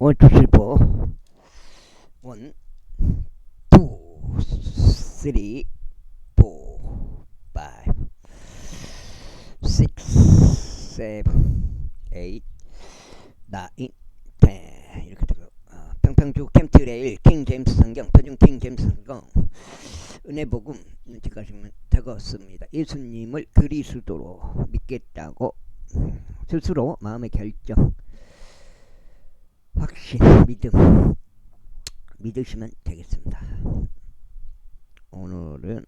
1, 2, 3, 4. 1, 2, 3, 4, 5, 6, 7, 8, 9, 10. 이렇게 되고 평평주 캠트레일 킹제임스 성경 표준 킹제임스 성경 은혜복음 지까지는 적었습니다. 예수님을 그리스도로 믿겠다고 스스로 마음의 결정, 확신, 믿음 믿으시면 되겠습니다. 오늘은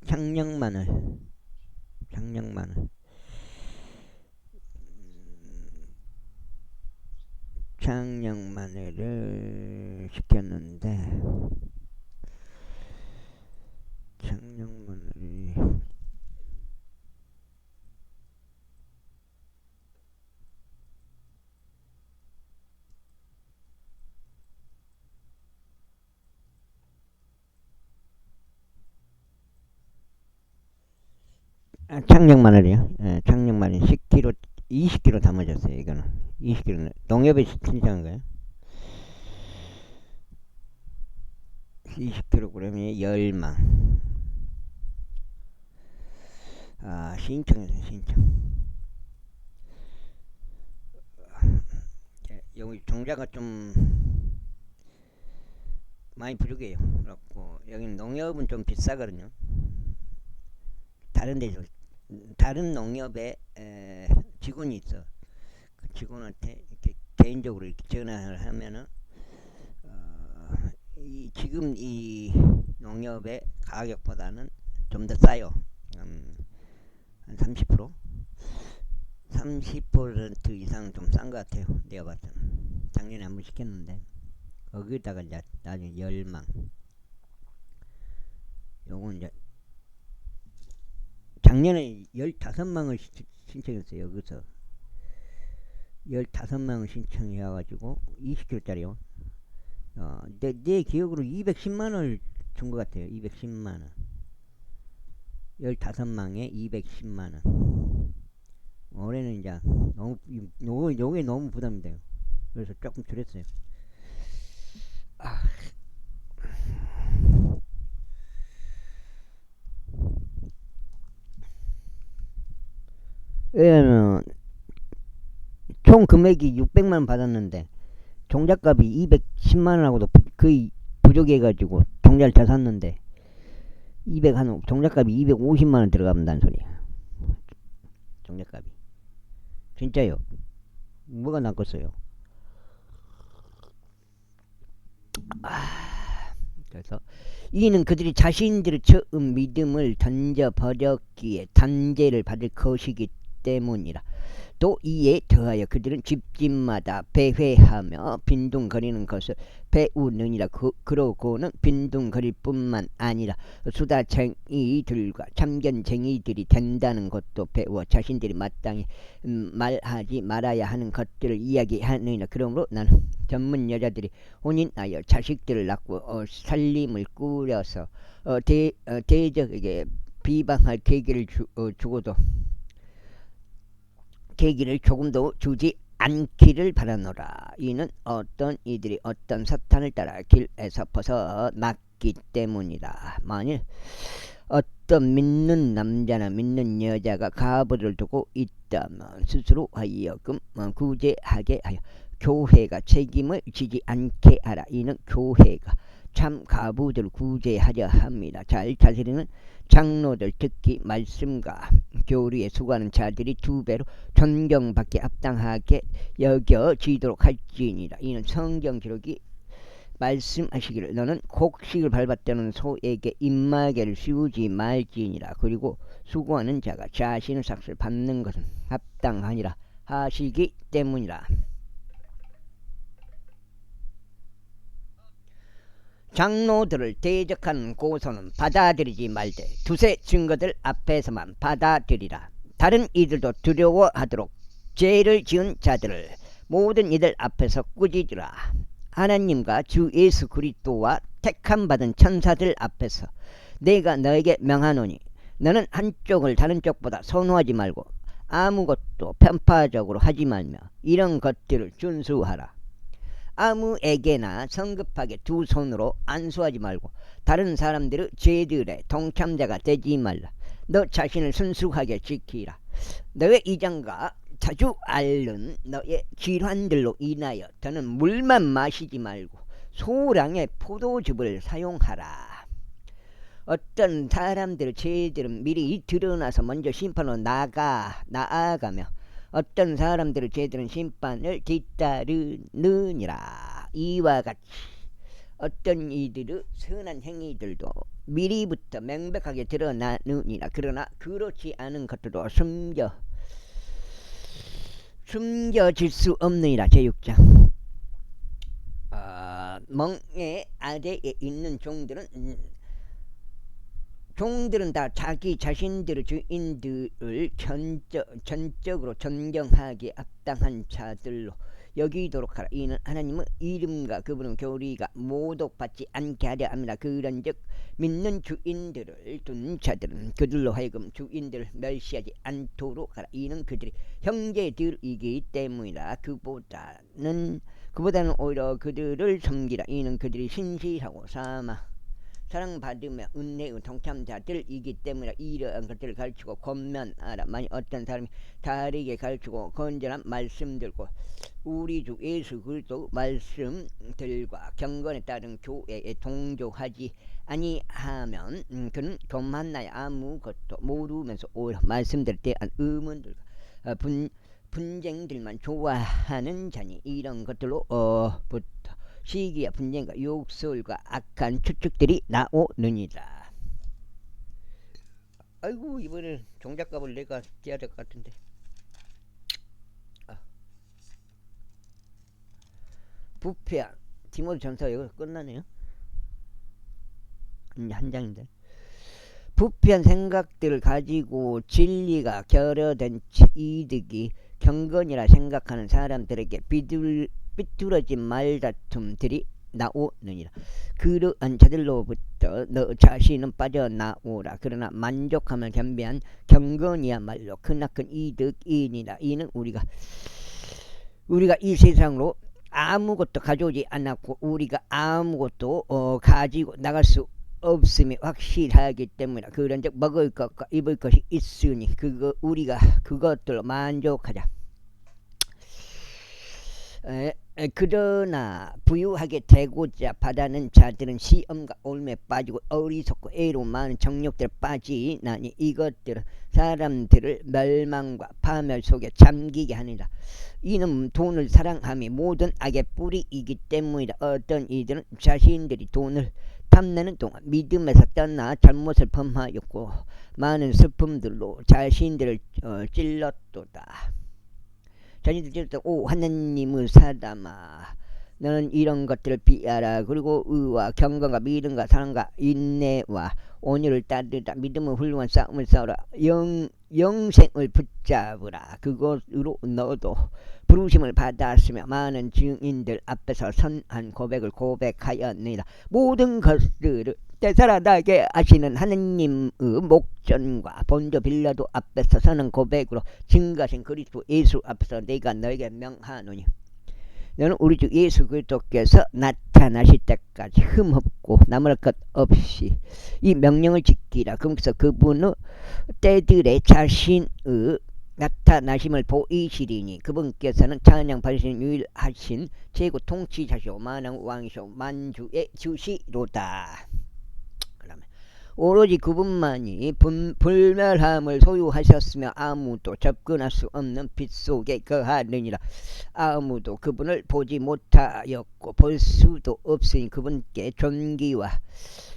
창녕마늘 창녕마늘을 시켰는데 창녕마늘이 창녕마늘이요. 예, 창녕마늘 10kg, 20kg 담아졌어요. 이거는 20kg는 농협에 신청한 거예요. 20kg이 10망. 신청했어요. 신청. 여기 종자가 좀 많이 부족해요. 그렇고 여기는 농협은 좀 비싸거든요. 다른 데서 다른 농협에 직원이 있어. 그 직원한테 이렇게 개인적으로 이렇게 전화를 하면은 지금 이 농협의 가격보다는 좀 더 싸요. 한 30%? 30% 이상 좀 싼 것 같아요. 내가 봤을 때는. 작년에 한번 시켰는데 거기다가 이제 나중에 10망. 요건 이제 작년에 15망을 신청했어요. 여기서 15망을 신청해가지고 20kg짜리요. 내 기억으로 210만원을 준 것 같아요. 210만원. 15망에 210만원. 올해는 이제 요게 너무 부담이 돼요. 그래서 조금 줄였어요. 왜냐면 총 금액이 600만원 받았는데 종잣값이 210만원하고도 거의 부족해가지고 종자를 다 샀는데 종잣값이 250만원 들어간다는 소리야. 종잣값이 진짜요. 뭐가 낫겠어요. 그래서 이는 그들이 자신들의 처음 믿음을 던져버렸기에 단죄를 받을 것이기 때문이라. 또 이에 더하여 그들은 집집마다 배회하며 빈둥거리는 것을 배우느니라. 그러고는 빈둥거릴 뿐만 아니라 수다쟁이들과 참견쟁이들이 된다는 것도 배워 자신들이 마땅히 말하지 말아야 하는 것들을 이야기하느니라. 그러므로 나는 전문 여자들이 혼인하여 자식들을 낳고 살림을 꾸려서 대적에게 비방할 계기를 주고도 계기를 조금도 주지 않기를 바라노라. 이는 어떤 이들이 어떤 사탄을 따라 길에서 벗어났기 때문이라. 만일 어떤 믿는 남자나 믿는 여자가 가부를 두고 있다면 스스로 하여금 구제하게 하여 교회가 책임을 지지 않게 하라. 이는 교회가 참 가부들을 구제하려 합니다. 잘 다스리는 장로들, 특히 말씀과 교리에 수고하는 자들이 2배로 존경받게 합당하게 여겨지도록 할지니라. 이는 성경 기록이 말씀하시기를 너는 곡식을 밟았다는 소에게 입마개를 씌우지 말지니라. 그리고 수고하는 자가 자신의 삭을 받는 것은 합당하니라 하시기 때문이라. 장로들을 대적하는 고소는 받아들이지 말되 두세 증거들 앞에서만 받아들이라. 다른 이들도 두려워하도록 죄를 지은 자들을 모든 이들 앞에서 꾸짖으라. 하나님과 주 예수 그리스도와 택함 받은 천사들 앞에서 내가 너에게 명하노니 너는 한쪽을 다른 쪽보다 선호하지 말고 아무것도 편파적으로 하지 말며 이런 것들을 준수하라. 아무에게나 성급하게 두 손으로 안수하지 말고 다른 사람들의 죄들의 동참자가 되지 말라. 너 자신을 순수하게 지키라. 너의 이장과 자주 앓는 너의 질환들로 인하여 더는 물만 마시지 말고 소량의 포도즙을 사용하라. 어떤 사람들의 죄들은 미리 드러나서 먼저 심판으로 나아가며 어떤 사람들의 죄들은 심판을 뒤따르느니라. 이와 같이 어떤 이들의 선한 행위들도 미리부터 명백하게 드러나느니라. 그러나 그렇지 않은 것들도 숨겨질 수 없느니라. 제6장. 멍에 아래에 있는 종들은 다 자기 자신들의 주인들을 전적으로 존경하기에 합당한 자들로 여기도록 하라. 이는 하나님의 이름과 그분의 교리가 모독받지 않게 하려 합니다. 그런즉 믿는 주인들을 둔 자들은 그들로 하여금 주인들을 멸시하지 않도록 하라. 이는 그들이 형제들이기 때문이라. 그보다는 오히려 그들을 섬기라. 이는 그들이 신실하고 사랑받으며 은혜의 동참자들이기 때문에 이러한 것들을 가르치고 권면하라. 만약 어떤 사람이 다르게 가르치고 건전한 말씀들과 우리 주 예수 그리스도 말씀들과 경건에 따른 교회에 동조하지 아니하면 그는 교만하여 아무것도 모르면서 오히려 말씀들에 대한 의문들과 분쟁들만 좋아하는 자니 이런 것들로부터 시기와 분쟁과 욕설과 악한 추측들이 나오느니라. 아이고, 이번엔 종잣값을 내가 떼야 될 것 같은데. 부패한 디모데전서 이거 끝나네요. 한 장인데. 부패한 생각들을 가지고 진리가 결여된 이득이 경건이라 생각하는 사람들에게 삐뚤어진 말다툼들이 나오느니라. 그러한 자들로부터 너 자신은 빠져나오라. 그러나 만족하면 겸비한 경건이야말로 크나큰 이득이니라. 이는 우리가 이 세상으로 아무것도 가져오지 않았고 우리가 아무것도 가지고 나갈 수 없음이 확실하기 때문에 그런즉 먹을 것과 입을 것이 있으니 우리가 그것들로 만족하자. 그러나 부유하게 되고자 바라는 자들은 시험과 올매에 빠지고 어리석고 애로운 많은 정욕들에 빠지나니 이것들은 사람들을 멸망과 파멸 속에 잠기게 하니라. 이는 돈을 사랑함이 모든 악의 뿌리이기 때문이라. 어떤 이들은 자신들이 돈을 탐내는 동안 믿음에서 떠나 잘못을 범하였고 많은 슬픔들로 자신들을 찔렀도다. 자신들 찔렀다. 오 하나님의 사람아, 너는 이런 것들을 피하라. 그리고 의와 경건과 믿음과 사랑과 인내와 온유를 따르라. 믿음의 훌륭한 싸움을 싸우라. 영생을 붙잡으라. 그것으로 너도 부르심을 받았으며 많은 증인들 앞에서 선한 고백을 고백하였느니라. 모든 것들을 되살아나게 하시는 하느님의 목전과 본저 빌라도 앞에서 선한 고백으로 증거하신 그리스도 예수 앞에서 내가 너에게 명하노니 너는 우리 주 예수 그리스도께서 나타나실 때까지 흠없고 남을 것 없이 이 명령을 지키라. 그러면서 그분의 때들의 자신의 나타나심을 보이시리니 그분께서는 찬양 받으신 유일하신 최고 통치자시오 만왕 왕이시오 만주의 주시로다. 오로지 그분만이 불멸함을 소유하셨으며 아무도 접근할 수 없는 빛 속에 거하느니라. 아무도 그분을 보지 못하였고 볼 수도 없으니 그분께 존귀와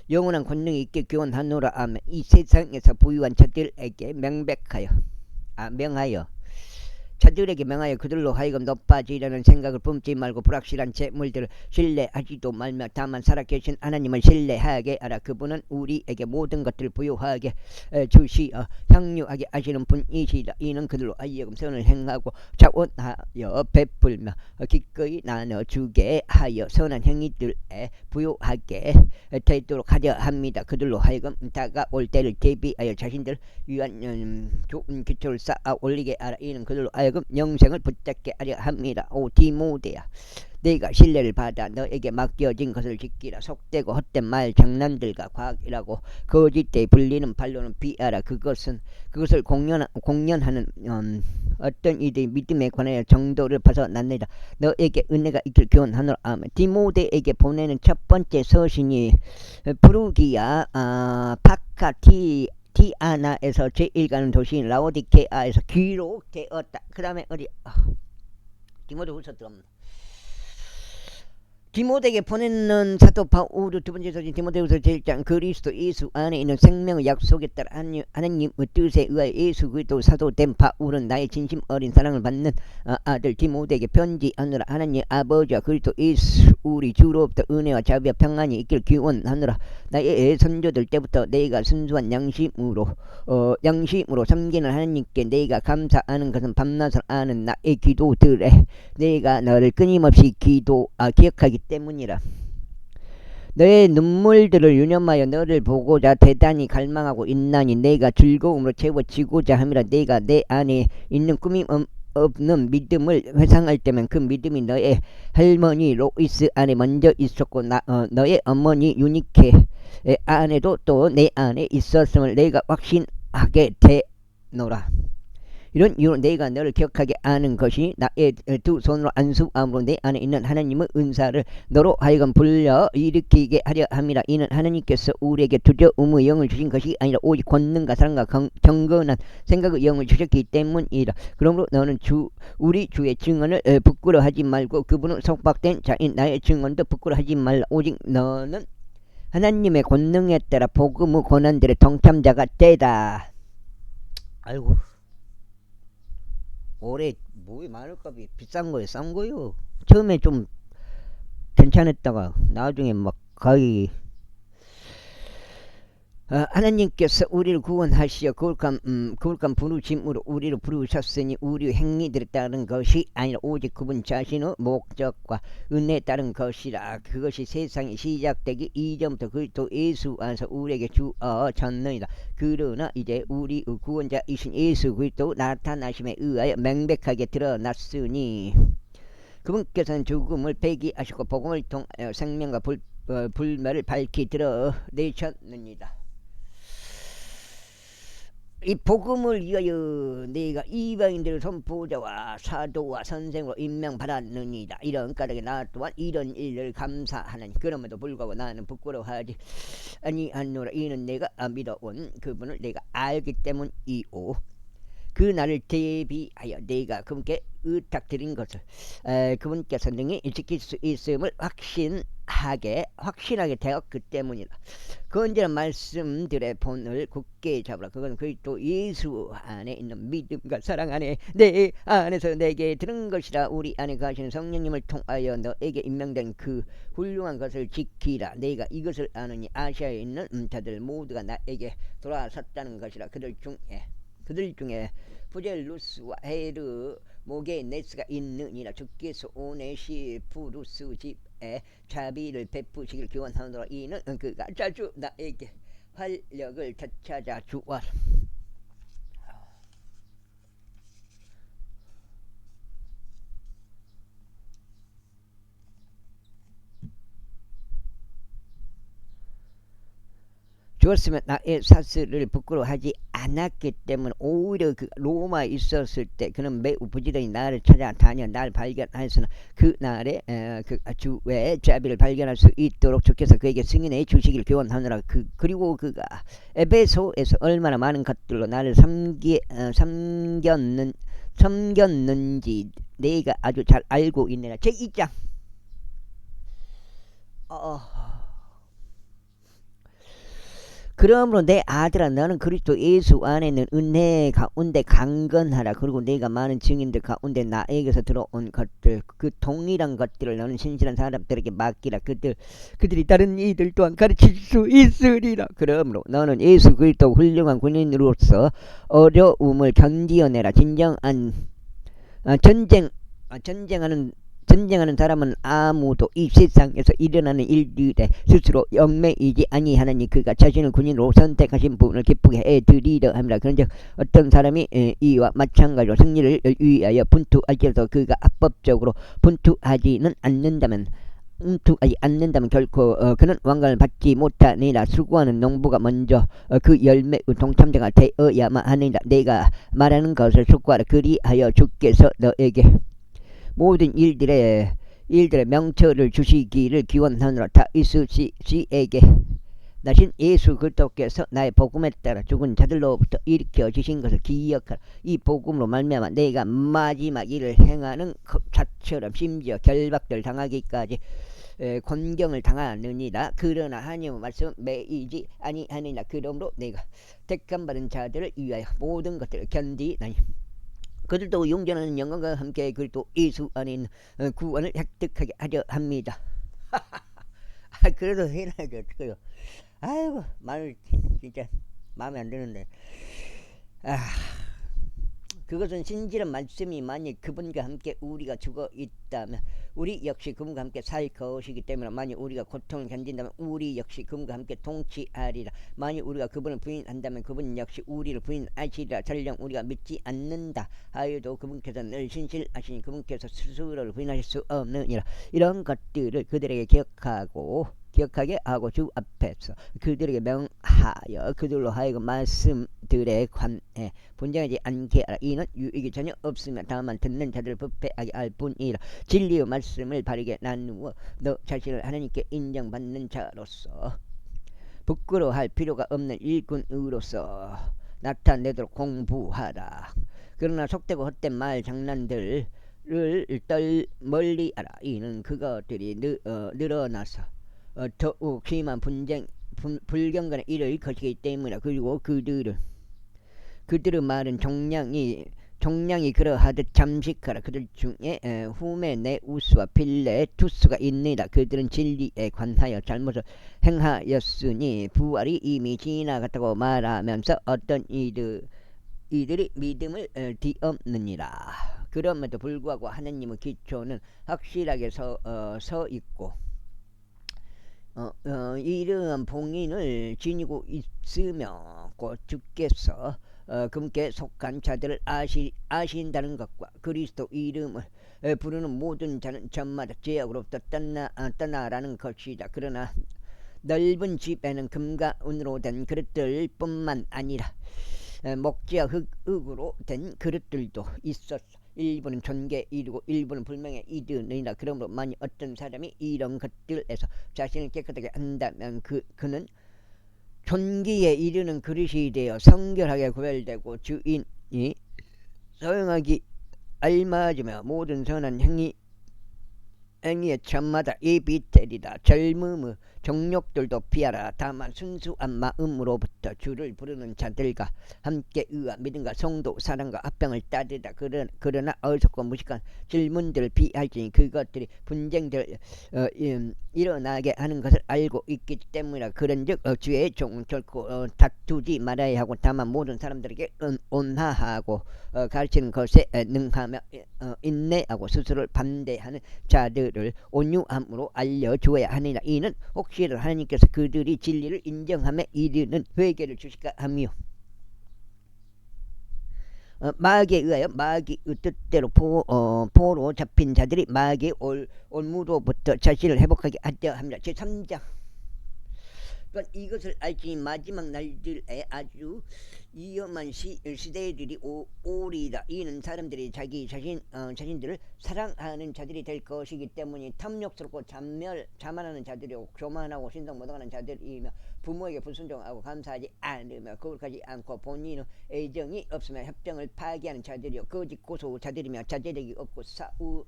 영원한 권능이 있게 교훈하노라. 하며 이 세상에서 부유한 자들에게 명하여 자들에게 명하여 그들로 하여금 높아지려는 생각을 뿜지 말고 불확실한 재물들을 신뢰하지도 말며 다만 살아계신 하나님을 신뢰하게 하라. 그분은 우리에게 모든 것들을 부유하게 주시어 향유하게 하시는 분이시라. 이는 그들로 하여금 선을 행하고 자원하여 베풀며 기꺼이 나눠주게 하여 선한 행위들에 부유하게 되도록 하려 합니다. 그들로 하여금 다가올 때를 대비하여 자신들 위한 좋은 기초를 쌓아 올리게 하라. 이는 그들로 하여금 영생을 붙잡게 하려 합니다. 오 디모데야, 내가 신뢰를 받아 너에게 맡겨진 것을 지키라. 속되고 헛된 말 장난들과 과학이라고 거짓되이 불리는 반론은 피하라. 그것을 공연하는 어떤 이들이 믿음에 관하여 정도를 벗어났느니라. 너에게 은혜가 있길 교훈하노라. 아멘. 디모데에게 보내는 첫 번째 서신이 프루기아 파카티아나에서 제1가는 도시인 라오디케아에서 기록되었다. 그 다음에 어디 디모데 후서 들어갑니다. 디모데에게 보내는 사도 바울의 두 번째 서신 디모데후서 제1장. 그리스도 예수 안에 있는 생명의 약속에 따라 하나님의 뜻에 의하여 예수 그리스도 사도된 바울은 나의 진심 어린 사랑을 받는 아들 디모데에게 편지하노라. 하나님 아버지와 그리스도 예수 우리 주로부터 은혜와 자비와 평안이 있길 기원하노라. 나의 선조들 때부터 내가 순수한 양심으로 섬기는 하나님께 내가 감사하는 것은 밤낮을 아는 나의 기도들에 내가 너를 끊임없이 기억하기 때문이라. 너의 눈물들을 유념하여 너를 보고자 대단히 갈망하고 있나니 내가 즐거움으로 채워지고자 함이라. 내가 내 안에 있는 꾸밈 없는 믿음을 회상할 때면 그 믿음이 너의 할머니 로이스 안에 먼저 있었고 너의 어머니 유니케 안에도 또 내 안에 있었음을 내가 확신하게 되노라. 이런 이유로 내가 너를 기억하게 하는 것이 나의 두 손으로 안수함으로 내 안에 있는 하나님의 은사를 너로 하여금 불러 일으키게 하려 함이라. 이는 하나님께서 우리에게 두려움의 영을 주신 것이 아니라 오직 권능과 사랑과 경건한 생각의 영을 주셨기 때문이라. 그러므로 너는 우리 주의 증언을 부끄러워하지 말고 그분은 속박된 자인 나의 증언도 부끄러워하지 말라. 오직 너는 하나님의 권능에 따라 복음의 고난들의 동참자가 되다. 아이고, 올해 뭐에 마늘값이 비싼 거예요, 싼 거요? 처음에 좀 괜찮았다가 나중에 막 거의 하나님께서 우리를 구원하시어 거룩한 부르심으로 우리를 부르셨으니 우리의 행위들에 따른 것이 아니라 오직 그분 자신의 목적과 은혜에 따른 것이라. 그것이 세상이 시작되기 이전부터 그리스도 예수 안에서 우리에게 주어졌느니라. 그러나 이제 우리의 구원자이신 예수 그리스도 나타나심에 의하여 명백하게 드러났으니 그분께서는 죽음을 폐기하시고 복음을 통하여 생명과 불멸을 밝히 드러내셨느니라. 이 복음을 위하여 내가 이방인들의 선포자와 사도와 선생으로 임명받았느니라. 이런 까닭에 나 또한 이런 일을 감사하나니 그럼에도 불구하고 나는 부끄러워하지 아니하노라. 이는 내가 믿어온 그분을 내가 알기 때문이오. 그 날을 대비하여 내가 그분께 의탁드린 것을 그분께서 능히 지킬 수 있음을 확신하게 되었기 때문이라. 그 언제나 말씀들의 본을 굳게 잡으라. 그건 그리스도 예수 안에 있는 믿음과 사랑 안에 내 안에서 내게 들은 것이라. 우리 안에 가시는 성령님을 통하여 너에게 임명된 그 훌륭한 것을 지키라. 내가 이것을 아느니 아시아에 있는 자들 모두가 나에게 돌아섰다는 것이라. 그들 중에 부젤루스와 헤르 모게네스가 있느니라. 주께서 오네시푸루스 집에 자비를 베푸시길 기원하노라. 이는 그가 자주 나에게 활력을 되찾아 주었다. 주었으면 나의 사슬을 부끄러워하지 않았기 때문에 오히려 그 로마에 있었을 때 그는 매우 부지런히 나를 찾아다녀 날 발견하였으나 그 날에 그 주의 자비를 발견할 수 있도록 주께서 그에게 승인해 주시길 기원하노라. 그리고 그가 에베소에서 얼마나 많은 것들로 나를 섬겼는지 내가 아주 잘 알고 있느라. 제2장 그러므로 내 아들아 너는 그리스도 예수 안에 있는 은혜 가운데 강건하라. 그리고 내가 많은 증인들 가운데 나에게서 들어온 것들 그 동일한 것들을 너는 신실한 사람들에게 맡기라. 그들이 다른 이들 또한 가르칠 수 있으리라. 그러므로 너는 예수 그리스도 훌륭한 군인으로서 어려움을 견디어내라. 진정한 전쟁하는 사람은 아무도 이 세상에서 일어나는 일들에 스스로 영매이지 아니하느니 그가 자신을 군인으로 선택하신 분을 기쁘게 해드리려 함이라. 그런즉 어떤 사람이 이와 마찬가지로 승리를 위하여 분투할지라도 그가 합법적으로 분투하지 않는다면 결코 그는 왕관을 받지 못하니라. 수고하는 농부가 먼저 그 열매의 동참자가 되어야만 하니라. 내가 말하는 것을 숙고하라. 그리하여 주께서 너에게 모든 일들의 명철을 주시기를 기원하노라. 다윗 씨에게 나신 예수 그리스도께서 나의 복음에 따라 죽은 자들로부터 일으켜 주신 것을 기억하라. 이 복음으로 말미암아 내가 마지막 일을 행하는 자처럼 심지어 결박들 당하기까지 곤경을 당하느니라. 그러나 하나님의 말씀 매이지 아니하느니라. 그러므로 내가 택함 받은 자들을 위하여 모든 것들을 견디나니 그들도 용전하는 영광과 함께 그리스도 예수 안에 있는 구원을 획득하게 하려 합니다. 그래도 해놔야지 어떡해요. 아이고 말 진짜 마음에 안 드는데. 그것은 신실한 말씀이 만일 그분과 함께 우리가 죽어 있다면 우리 역시 그분과 함께 살 것이기 때문에 만일 우리가 고통을 견딘다면 우리 역시 그분과 함께 통치하리라. 만일 우리가 그분을 부인한다면 그분 역시 우리를 부인하시리라. 설령 우리가 믿지 않는다 하여도 그분께서 늘 신실하시니 그분께서 스스로를 부인하실 수 없느니라. 이런 것들을 그들에게 기억하게 하고 주 앞에서 그들에게 명하여 그들로 하여금 말씀들에 관해 분쟁하지 않게 하라. 이는 유익이 전혀 없으며 다만 듣는 자들을 부패하게 할 뿐이라. 진리의 말씀을 바르게 나누어 너 자신을 하나님께 인정받는 자로서 부끄러워할 필요가 없는 일꾼으로서 나타내도록 공부하라. 그러나 속되고 헛된 말 장난들을 멀리 하라. 이는 그것들이 늘어나서 더욱 심한 불경건의 일을 거치기 때문이라. 그리고 그들의 말은 종량이 그러하듯 잠식하라. 그들 중에 후메네우스와 필레투스가 있느니라. 그들은 진리에 관하여 잘못을 행하였으니 부활이 이미 지나갔다고 말하면서 어떤 이들이 믿음을 뒤엎느니라. 그럼에도 불구하고 하나님의 기초는 확실하게 서 있고 이러한 봉인을 지니고 있으며 곧 주께서 그분께 속한 자들을 아신다는 것과 그리스도 이름을 부르는 모든 자는 저마다 죄악으로부터 떠나라는 것이다. 그러나 넓은 집에는 금과 은으로 된 그릇들 뿐만 아니라 목재와 흙으로 된 그릇들도 있었어. 일부는 존귀에 이르고 일부는 불명에 이르느니라. 그러므로 만일 어떤 사람이 이런 것들에서 자신을 깨끗하게 한다면 그는 존귀에 이르는 그릇이 되어 성결하게 구별되고 주인이 사용하기 알맞으며 모든 선한 행위의 참마다 예비되리라. 젊음의 정욕들도 피하라. 다만 순수한 마음으로부터 주를 부르는 자들과 함께 의와 믿음과 성도 사랑과 합병을 따르라. 그러나 어리석고 무식한 질문들을 피할지니 그것들이 분쟁들을 일어나게 하는 것을 알고 있기 때문이라. 그런즉 주의 종은 결코 다투지 말아야 하고 다만 모든 사람들에게 온화하고 가르치는 것에 능하며 인내하고 스스로를 반대하는 자들을 온유함으로 알려주어야 하니라. 이는 혹시라도 하나님께서 그들이 진리를 인정함에 이르는 회개를 주실까 하며 마귀에 의하여 마귀의 뜻대로 포로 잡힌 자들이 마귀의 올무로부터 자신을 회복하게 하려 합니다. 제3장. 그러니까 이것을 알지 마지막 날들에 아주 위험한 시대들이 오리라. 이는 사람들이 자신들을 사랑하는 자들이 될 것이기 때문에 탐욕스럽고 자만하는 자들이고 교만하고 신성 모독하는 자들이며 부모에게 불순종하고 감사하지 않으며 거룩하지 않고 본인의 애정이 없으며 협정을 파기하는 자들이요 거짓 고소 자들이며 자제력이 없고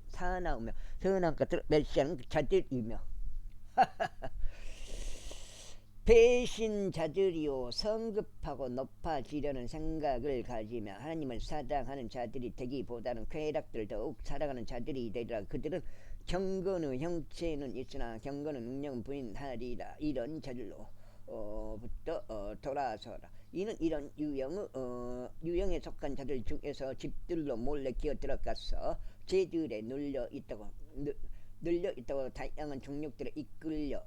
사나우며 선한 것들을 멸시하는 자들이며 배신자들이요 성급하고 높아지려는 생각을 가지며 하나님을 사랑하는 자들이 되기보다는 쾌락들을 더욱 사랑하는 자들이 되리라. 그들은 경건의 형체는 있으나 경건의 능력은 부인하리라. 이런 자들로 부터 돌아서라. 이는 이런 유형에 속한 자들 중에서 집들로 몰래 기어 들어가서 죄들에 눌려 있다고 다양한 종족들에 이끌려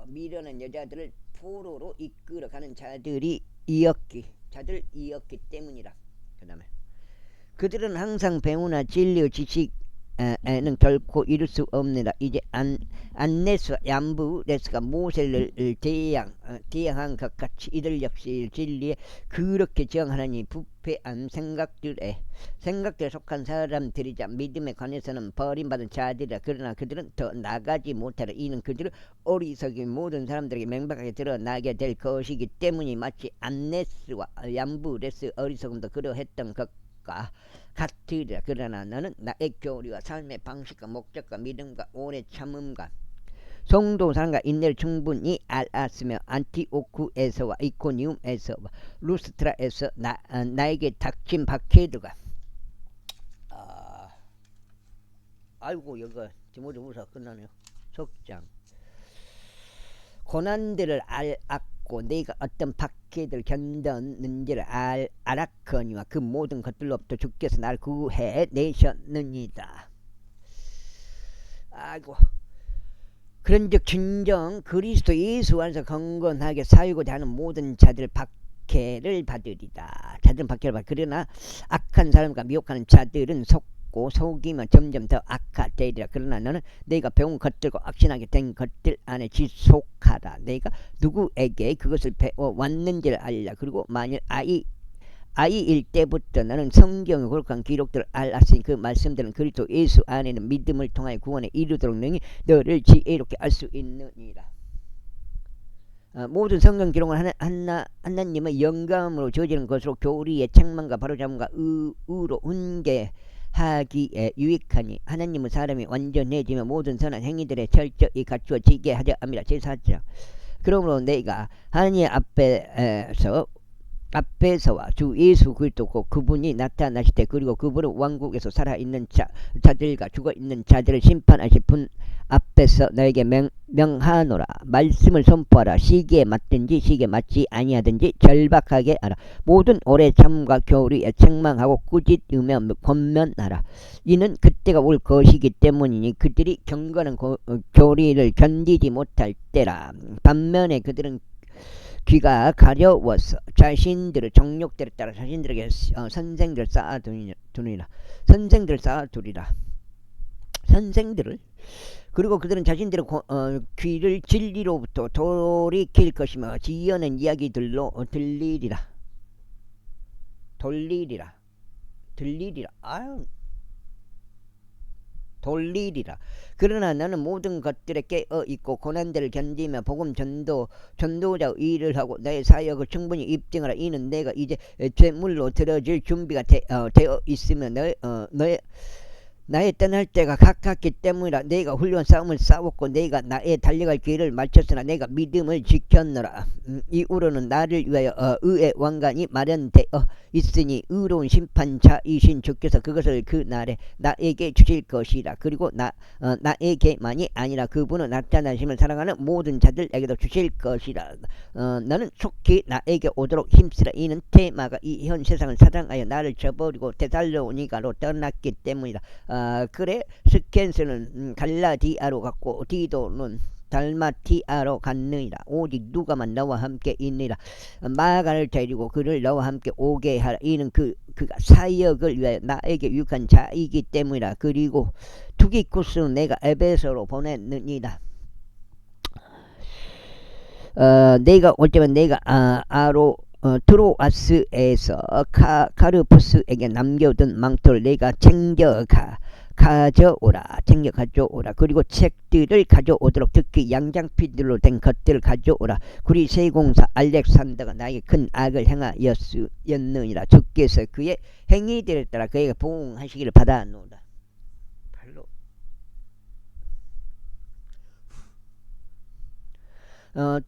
미련한 여자들을 포로로 이끌어가는 자들이었기 때문이라. 그 다음에 그들은 항상 배우나 진리의 지식에는 결코 이룰 수 없느라. 이제 안네스와 얌브레스가 모세를 대항한 것 같이 이들 역시 진리에 그렇게 저항하니 부패한 생각들에 속한 사람들이자 믿음에 관해서는 버림받은 자들이라. 그러나 그들은 더 나가지 못하라. 이는 그들은 어리석인 모든 사람들에게 명백하게 드러나게 될 것이기 때문이. 마치 안네스와 얌브레스 어리석음도 그러했던 것과 같으리라. 그러나 너는 나의 교리와 삶의 방식과 목적과 믿음과 오래 참음과 성도 사랑과 인내를 충분히 알았으며 안티오쿠에서와 이코니움에서와 루스트라에서 나에게 닥친 박해들과 아이고 여기가 제목이 무사 끝나네요. 속장 고난들을 알았고 내가 어떤 박해들 견뎠는지를 알았거니와 그 모든 것들로부터 주께서 나를 구해 내셨느니라. 아이고 그런즉 진정 그리스도 예수 안에서 경건하게 살고자 하는 모든 자들 박해를 받으리다. 그러나 악한 사람과 미혹하는 자들은 속이면 점점 더 악화되리라. 그러나 너는 내가 배운 것들과 확신하게 된 것들 안에 지속하라. 내가 누구에게 그것을 배워왔는지를 알라. 그리고 만일 아이일 때부터 나는 성경의 거룩한 기록들을 알았으니 그 말씀들은 그리스도 예수 안에는 믿음을 통하여 구원에 이르도록 능히 너를 지혜롭게 알 수 있느니라. 모든 성경 기록은 하나님의 영감으로 저지른 것으로 교리의 책망과 바로잡음과 의로 훈계하기에 유익하니 하나님은 사람이 완전해지며 모든 선한 행위들에 철저히 갖추어지게 하려 합니다. 제4장 그러므로 내가 하나님 앞에서와 주 예수 그리스도고 그분이 나타나실 때 그리고 그분은 왕국에서 살아있는 자들과 죽어있는 자들을 심판하실 분 앞에서 너에게 명하노라. 말씀을 선포하라. 시기에 맞든지 시기에 맞지 아니하든지 절박하게 하라. 모든 오래 참과 교리에 책망하고 꾸짖으며 권면하라. 이는 그때가 올 것이기 때문이니 그들이 경건한 교리를 견디지 못할 때라. 반면에 그들은 귀가 가려워서 자신들의 정욕대로 따라 자신들에게 선생들을 쌓아두리라. 선생들을 그리고 그들은 자신들의 귀를 진리로부터 돌이킬 것이며 지어낸 이야기들로 돌리리라. 그러나 나는 모든 것들에 깨어있고 고난들을 견디며 복음 전도자 일을 하고 나의 사역을 충분히 입증하라. 이는 내가 이제 제물로 들어질 준비가 되어 있으며 나의 떠날 때가 가깝기 때문이라. 내가 훌륭한 싸움을 싸웠고 내가 나의 달려갈 길을 마쳤으나 내가 믿음을 지켰노라. 이후로는 나를 위하여 의의 왕관이 마련되어 있으니 의로운 심판자이신 주께서 그것을 그 날에 나에게 주실 것이라. 그리고 나에게만이 아니라 그분은 나타나심을 사랑하는 모든 자들에게도 주실 것이라. 너는 속히 나에게 오도록 힘쓰라. 이는 테마가 이 현 세상을 사랑하여 나를 저버리고 데살로니가로 떠났기 때문이라. 그래 스켄스는 갈라디아로 갔고 디도는 달마티아로 갔느니라. 오직 누가만 너와 함께 있느니라. 마가를 데리고 그를 너와 함께 오게 하라. 이는 그가 사역을 위하여 나에게 유익한 자이기 때문이라. 그리고 투기쿠스는 내가 에베소로 보냈느니라. 내가 올 때면 내가 트로아스에서 카르푸스에게 남겨둔 망토를 내가 챙겨 가져오라. 그리고 책들을 가져오도록 특히 양장피들로 된 것들을 가져오라. 구리 세공사 알렉산더가 나에게 큰 악을 행하였느니라. 주께서 그의 행위들에 따라 그에게 보응하시기를 바라노라. 너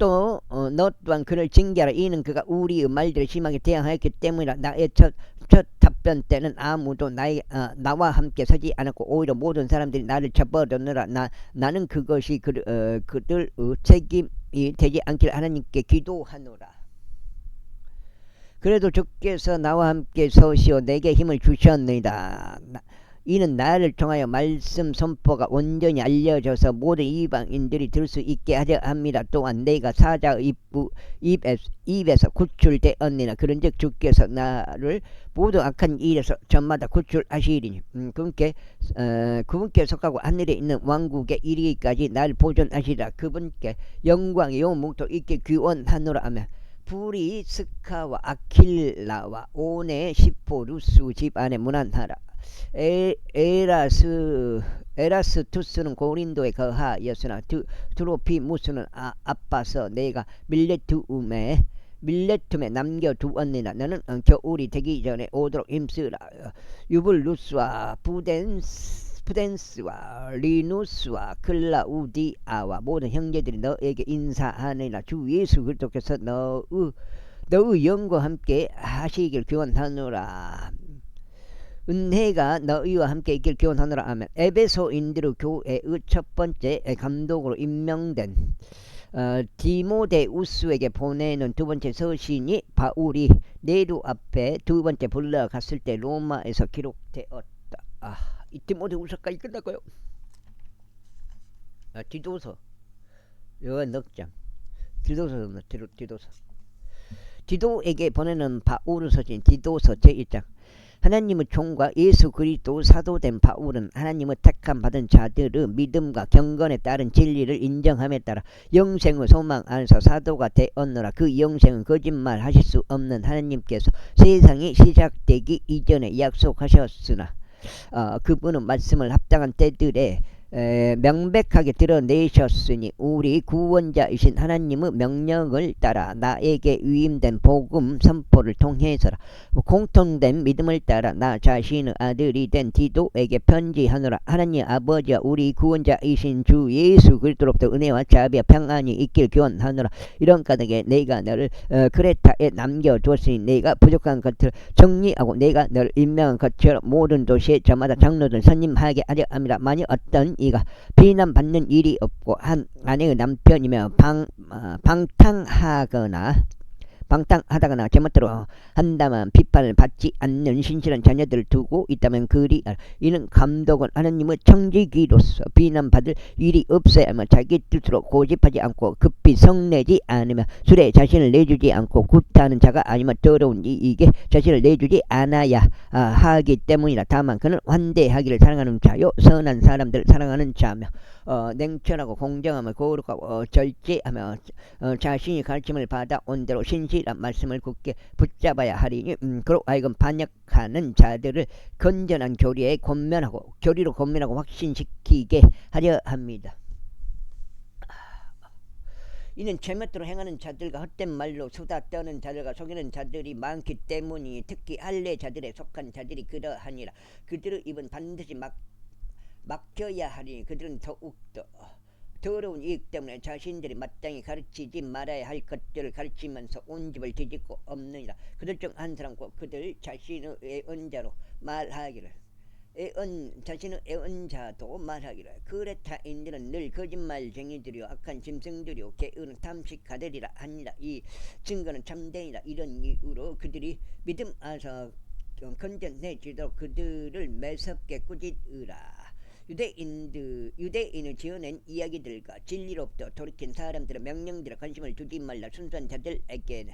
또한 그를 징계하라. 이는 그가 우리의 말들을 심하게 대항하였기 때문이라. 나의 첫 답변 때는 아무도 나와 함께 서지 않았고 오히려 모든 사람들이 나를 쳐버렸느라. 나는 그것이 그들의 책임이 되지 않길 하나님께 기도하노라. 그래도 주께서 나와 함께 서시어 내게 힘을 주셨느니라. 이는 나를 통하여 말씀 선포가 온전히 알려져서 모든 이방인들이 들을 수 있게 하려 합니다. 또한 내가 사자의 입에서 구출되었느니라. 그런즉 주께서 나를 모든 악한 일에서 저마다 구출하시리니 그분께 속하고 하늘에 있는 왕국에 이르기까지 나를 보존하시라. 그분께 영광의 영웅도 있게 귀원하노라 하며 불이 스카와 아킬라와 오네 시포루스 집 안에 문안하라. 에라스투스는 고린도에 거하였으나 드로피무스는 아파서 내가 밀레툼에 남겨두었느니라. 너는 겨울이 되기 전에 오도록 힘쓰라. 유블루스와 푸덴스와 리누스와 클라우디아와 모든 형제들이 너에게 인사하느니라. 주 예수 그리스도께서 너의 영과 함께 하시길 기원하노라. 은혜가 너희와 함께 있길 기원하노라. 아멘. 에베소인들의 교회의 첫 번째 감독으로 임명된 디모데우스에게 보내는 두 번째 서신이 바울이 네로 앞에 두 번째 불러갔을 때 로마에서 기록되었다. 이 디모데우스까지 끝났고요. 디도서 이거 넉장 디도서 디도에게 보내는 바울의 서신 디도서 제1장. 하나님의 종과 예수 그리스도 사도된 바울은 하나님의 택함 받은 자들의 믿음과 경건에 따른 진리를 인정함에 따라 영생의 소망 안에서 사도가 되었노라. 그 영생은 거짓말 하실 수 없는 하나님께서 세상이 시작되기 이전에 약속하셨으나 그분은 말씀을 합당한 때들에 명백하게 드러내셨으니 우리 구원자이신 하나님의 명령을 따라 나에게 위임된 복음 선포를 통해서라. 공통된 믿음을 따라 나 자신의 아들이 된 디도에게 편지하노라. 하나님 아버지와 우리 구원자이신 주 예수 그리스도로부터 은혜와 자비와 평안이 있길 기원하노라. 이런 까닭에 내가 너를 크레타에 남겨두었으니 내가 부족한 것을 정리하고 내가 너를 임명한 것처럼 모든 도시에 저마다 장로들 선임하게 하려 합니다. 만일 어떤 이가 비난받는 일이 없고 한 아내의 남편이며 방탕하다거나 제멋대로 한다만 비판을 받지 않는 신실한 자녀들을 두고 있다면 그리 이는 감독은 하나님의 청지기로서 비난받을 일이 없어야 하며 자기 뜻으로 고집하지 않고 급히 성내지 않으며 술에 자신을 내주지 않고 구타하는 자가 아니면 더러운 이익에 자신을 내주지 않아야 하기 때문이라. 다만 그는 환대하기를 사랑하는 자요 선한 사람들을 사랑하는 자며 냉철하고 공정하며 거룩하고 절제하며 자신이 가르침을 받아 온 대로 신실한 말씀을 굳게 붙잡아야 하리니 그로 하여금 반역하는 자들을 건전한 교리로 권면하고 확신시키게 하려 합니다. 이는 제멋대로 행하는 자들과 헛된 말로 수다 떠는 자들과 속이는 자들이 많기 때문이 특히 할례자들에 속한 자들이 그러하니라. 그들의 입은 반드시 막혀야 하리니 그들은 더욱더 더러운 이익 때문에 자신들이 마땅히 가르치지 말아야 할 것들을 가르치면서 온 집을 뒤집고 없느니라. 그들 중 한 사람과 그들 자신의 애언자로 말하기를 자신의 애언자도 말하기를 그레타인들은 늘 거짓말쟁이들이요 악한 짐승들이요 게으른 탐식가들이라 하니라. 이 증거는 참되니라. 이런 이유로 그들이 믿음 안에서 건전해지도록 그들을 매섭게 꾸짖으라. 유대인을 지어낸 이야기들과 진리로부터 돌이킨 사람들의 명령들에 관심을 두지 말라. 순수한 자들에게는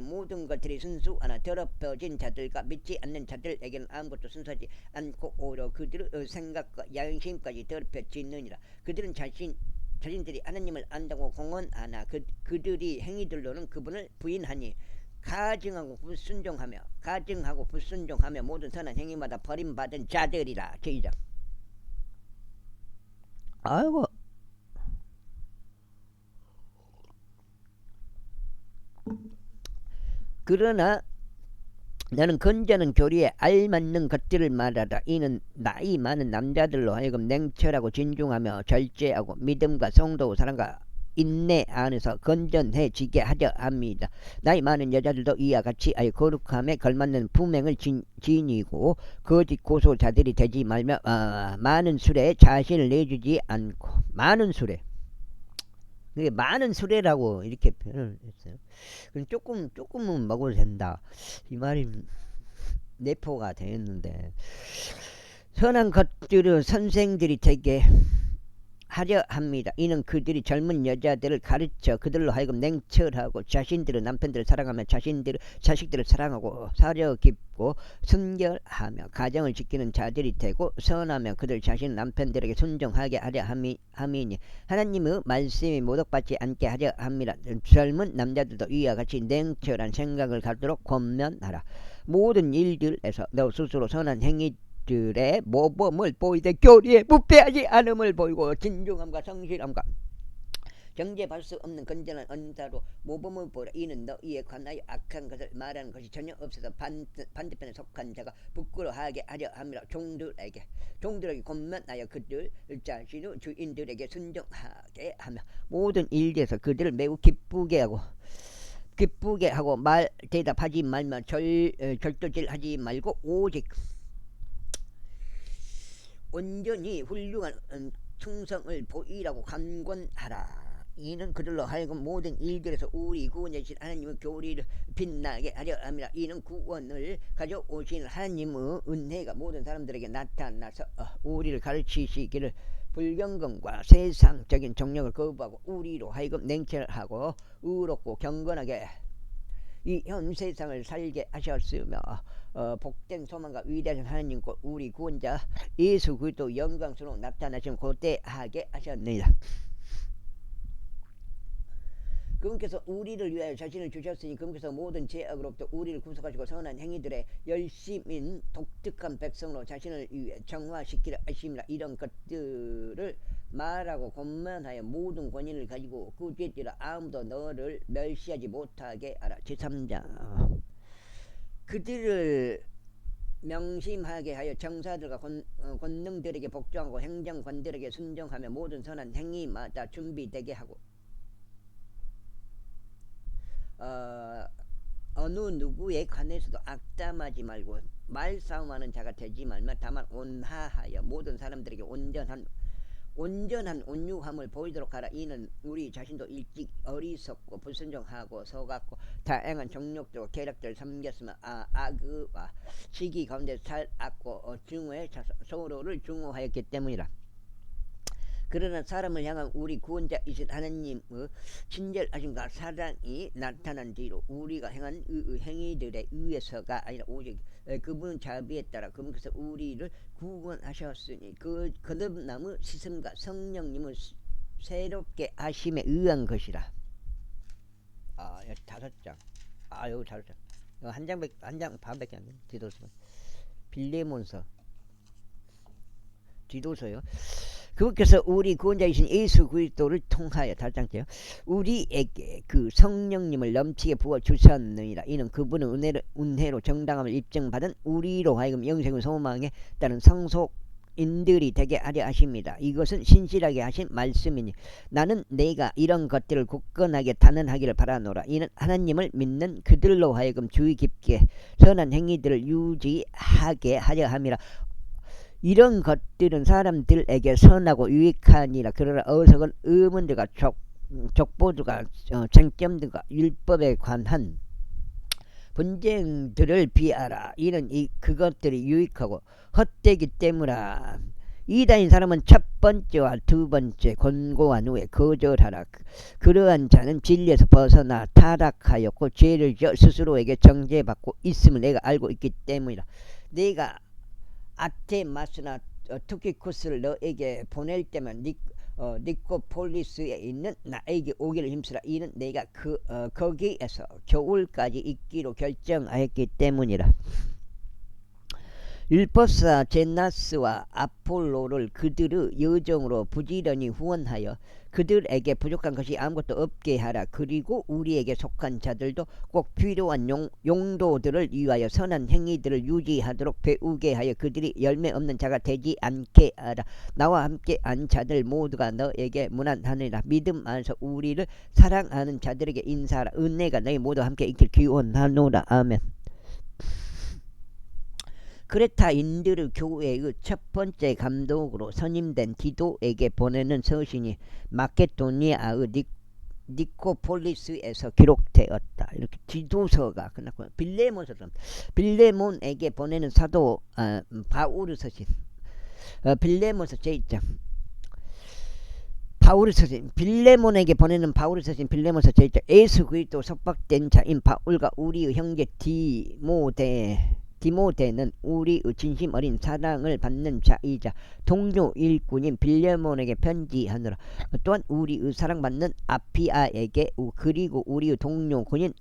모든 것들이 순수하나 더럽혀진 자들과 믿지 않는 자들에게는 아무것도 순수하지 않고 오히려 그들의 생각과 양심까지 더럽혀지느니라. 그들은 자신들이 하나님을 안다고 공언하나 그들이 행위들로는 그분을 부인하니 가증하고 불순종하며 모든 선한 행위마다 버림받은 자들이라. 제2장. 아이고 그러나 너는 건전한 교리에 알맞는 것들을 말하라. 이는 나이 많은 남자들로 하여금 냉철하고 진중하며 절제하고 믿음과 성도 사랑과 인내 안에서 건전해지게 하려 합니다. 나이 많은 여자들도 이와 같이 거룩함에 걸맞는 품행을 지니고 거짓 고소자들이 되지 말며 많은 술에 자신을 내주지 않고 많은 술에 그게 많은 수레라고 이렇게 표현을 했어요. 조금은 먹어도 된다. 이 말이 내포가 되었는데 선한 것들을 선생들이 되게 하려 합니다. 이는 그들이 젊은 여자들을 가르쳐 그들로 하여금 냉철하고 자신들의 남편들을 사랑하며 자식들을 사랑하고 사려 깊고 순결하며 가정을 지키는 자들이 되고 선하며 그들 자신 남편들에게 순종하게 하려 함이니 하나님의 말씀이 모독받지 않게 하려 합니다. 젊은 남자들도 이와 같이 냉철한 생각을 갖도록 권면하라. 모든 일들에서 너 스스로 선한 행위 들의 모범을 보이되 교리에 부패하지 않음을 보이고 진중함과 성실함과 정죄받을 수 없는 건전한 언사로 모범을 보라. 이는 너희에 관하여 악한 것을 말하는 것이 전혀 없어서 반대편에 속한 자가 부끄러워하게 하려 함이라. 종들에게 권면하여 그들 자신의 주인들에게 순종하게 하며 모든 일에서 그들을 매우 기쁘게 하고 말 대답하지 말며 절도질하지 말고 오직 온전히 훌륭한 충성을 보이라고 간권하라. 이는 그들로 하여금 모든 일들에서 우리 구원자이신 하나님의 교리를 빛나게 하려 함이라. 이는 구원을 가져오신 하나님의 은혜가 모든 사람들에게 나타나서 우리를 가르치시기를 불경건과 세상적인 정력을 거부하고 우리로 하여금 냉철하고 의롭고 경건하게 이 현 세상을 살게 하셨으며 복된 소망과 위대하신 하나님 곧 우리 구원자 예수 그리스도 영광스러워 나타나신 고대하게 하셨느니라. 그분께서 우리를 위하여 자신을 주셨으니 그분께서 모든 죄악으로부터 우리를 구속하시고 선한 행위들의 열심인 독특한 백성으로 자신을 위해 정화시키려 하심이라. 이런 것들을 말하고 권면하여 모든 권위를 가지고 그 죄띠라 아무도 너를 멸시하지 못하게 하라. 제3장 그들을 명심하게 하여 정사들과 권능들에게 복종하고 행정관들에게 순종하며 모든 선한 행위마다 준비되게 하고 어느 누구에 관해서도 악담하지 말고 말싸움하는 자가 되지 말며 다만 온화하여 모든 사람들에게 온전한 온유함을 보이도록 하라. 이는 우리 자신도 일찍 어리석고 불순종하고 속았고 다양한 정욕들과 계략들을 섬겼으며 악의와 시기 가운데 살았고 서로를 증오하였기 때문이라. 그러나 사람을 향한 우리 구원자이신 하나님의 친절하심과 사랑이 나타난 뒤로 우리가 행한 행위들에 의해서가 아니라 오직 그분 자비에 따라 그분께서 우리를 구원하셨으니 그 거듭남의 시슴과 성령님을 새롭게 하심에 의한 것이라. 여기 5장. 여기 5장. 한 장 반밖에 안 돼. 디도서. 빌레몬서. 디도서요. 그분께서 우리 구원자이신 예수 그리스도를 통하여 8장째요. 우리에게 그 성령님을 넘치게 부어 주셨느니라. 이는 그분은 은혜로 정당함을 입증받은 우리로 하여금 영생의 소망에 따른 상속인들이 되게 하려 하십니다. 이것은 신실하게 하신 말씀이니 나는 내가 이런 것들을 굳건하게 단언하기를 바라노라. 이는 하나님을 믿는 그들로 하여금 주의 깊게 선한 행위들을 유지하게 하려 함이라. 이런 것들은 사람들에게 선하고 유익하니라. 그러나 어리석은 의문들과 족보들과 쟁점들과 율법에 관한 분쟁들을 피하라. 이는 그것들이 유익하고 헛되기 때문이라. 이단인 사람은 첫 번째와 두 번째 권고한 후에 거절하라. 그러한 자는 진리에서 벗어나 타락하였고 죄를 지어 스스로에게 정죄받고 있음을 내가 알고 있기 때문이라. 내가 아테마스나 투키쿠스를 너에게 보낼 때만 니코폴리스에 있는 나에게 오기를 힘쓰라. 이는 내가 거기에서 겨울까지 있기로 결정하였기 때문이라. 율법사 제나스와 아폴로를 그들의 여정으로 부지런히 후원하여 그들에게 부족한 것이 아무것도 없게 하라. 그리고 우리에게 속한 자들도 꼭 필요한 용도들을 위하여 선한 행위들을 유지하도록 배우게 하여 그들이 열매 없는 자가 되지 않게 하라. 나와 함께 한 자들 모두가 너에게 문안하느니라. 믿음 안에서 우리를 사랑하는 자들에게 인사하라. 은혜가 너희 모두 함께 있길 기원하노라. 아멘. 크레타인들의 교회의 첫 번째 감독으로 선임된 디도에게 보내는 서신이 마케도니아의 니코폴리스에서 기록되었다. 이렇게 디도서가 끝났고, 빌레몬에게 보내는 사도 바울의 서신, 빌레몬서 제1장. 바울의 서신, 빌레몬에게 보내는 바울의 서신 빌레몬서 제1장. 예수 그리스도 속박된 자인 바울과 우리의 형제 디모데는 우리의 진심 어린 사랑을 받는 자이자 동료 일꾼인 빌레몬에게 편지하느라. 또한 우리의 사랑받는 아피아에게 그리고 우리의 동료 군인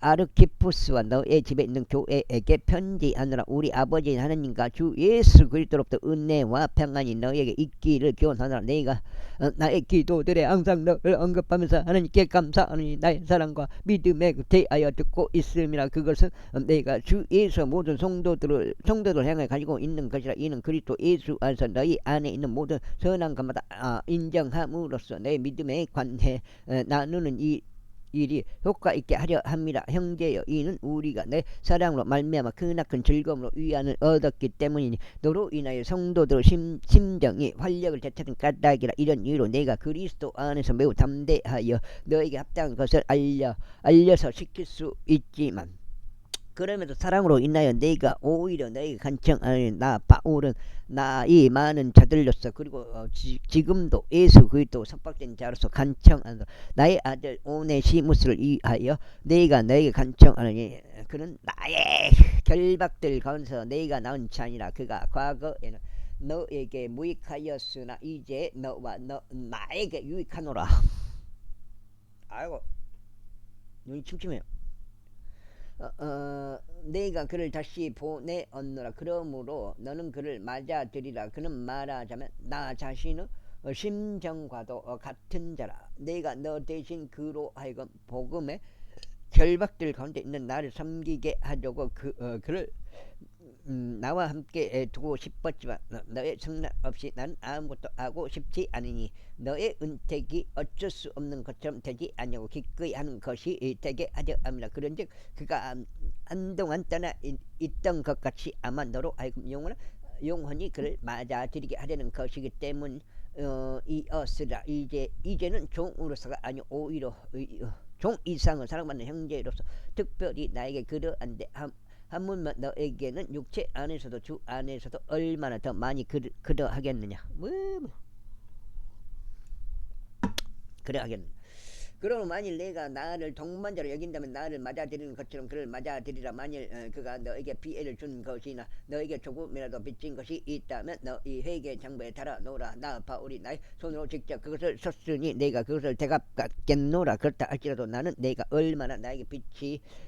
아르키푸스와 너의 집에 있는 교회에게 편지하느라. 우리 아버지 하나님과 주 예수 그리스도로부터 은혜와 평안이 너에게 있기를 기원하느라. 내가 나의 기도들에 항상 너를 언급하면서 하나님께 감사하니 나의 사랑과 믿음에 대하여 듣고 있음이라. 그것은 내가 주 예수 모든 성도들을 향해 가지고 있는 것이라. 이는 그리스도 예수 안에서 너희 안에 있는 모든 선한 것마다 인정함으로써 내 믿음에 관해 나누는 이 일이 효과 있게 하려 합니다. 형제여, 이는 우리가 내 사랑으로 말미암아 크나큰 즐거움으로 위안을 얻었기 때문이니 너로 인하여 성도들의 심정이 활력을 되찾은 까닭이라. 이런 이유로 내가 그리스도 안에서 매우 담대하여 너에게 합당한 것을 알려서 시킬 수 있지만, 그러면서 사랑으로 인하여 내가 오히려 너에게 간청하니 나 바울은 나이 많은 자들로서 그리고 지금도 예수 그리스도 속박된 자로서 간청하노라. 나의 아들 오네시무스를 위하여 내가 너에게 간청하니 그는 나의 결박들 가운데서 내가 낳은 자니라. 그가 과거에는 너에게 무익하였으나 이제 너와 나에게 유익하노라. 아이고, 눈이 침침해요. 내가 그를 다시 보내었노라. 그러므로 너는 그를 맞아들이라. 그는 말하자면 나 자신의 심정과도 같은 자라. 내가 너 대신 그로 하여금 복음의 결박들 가운데 있는 나를 섬기게 하려고 그를 나와 함께 두고 싶었지만 너의 승낙 없이 난 아무것도 하고 싶지 않으니 너의 은택이 어쩔 수 없는 것처럼 되지 않냐고 기꺼이 하는 것이 되게 하려 합니다. 그런즉 그가 한동안 떠나 있던 것 같이 아마 너로 하여금 영원히 그를 맞아들이게 하려는 것이기 때문이었으라. 이제는 종으로서가 아니요 오히려 종 이상을 사랑받는 형제로서 특별히 나에게 그러한데 하물며 너에게는 육체 안에서도 주 안에서도 얼마나 더 많이 그러하겠느냐. 그러하겠느냐. 그러면 만일 내가 나를 동반자로 여긴다면 나를 맞아들이는 것처럼 그를 맞아들이라. 만일 그가 너에게 피해를 준 것이나 너에게 조금이라도 빚진 것이 있다면 너희 회개 장부에 달아놓으라. 나 바울이 나의 손으로 직접 그것을 썼으니 내가 그것을 대갚겠노라. 그렇다 할지라도 나는 내가 얼마나 나에게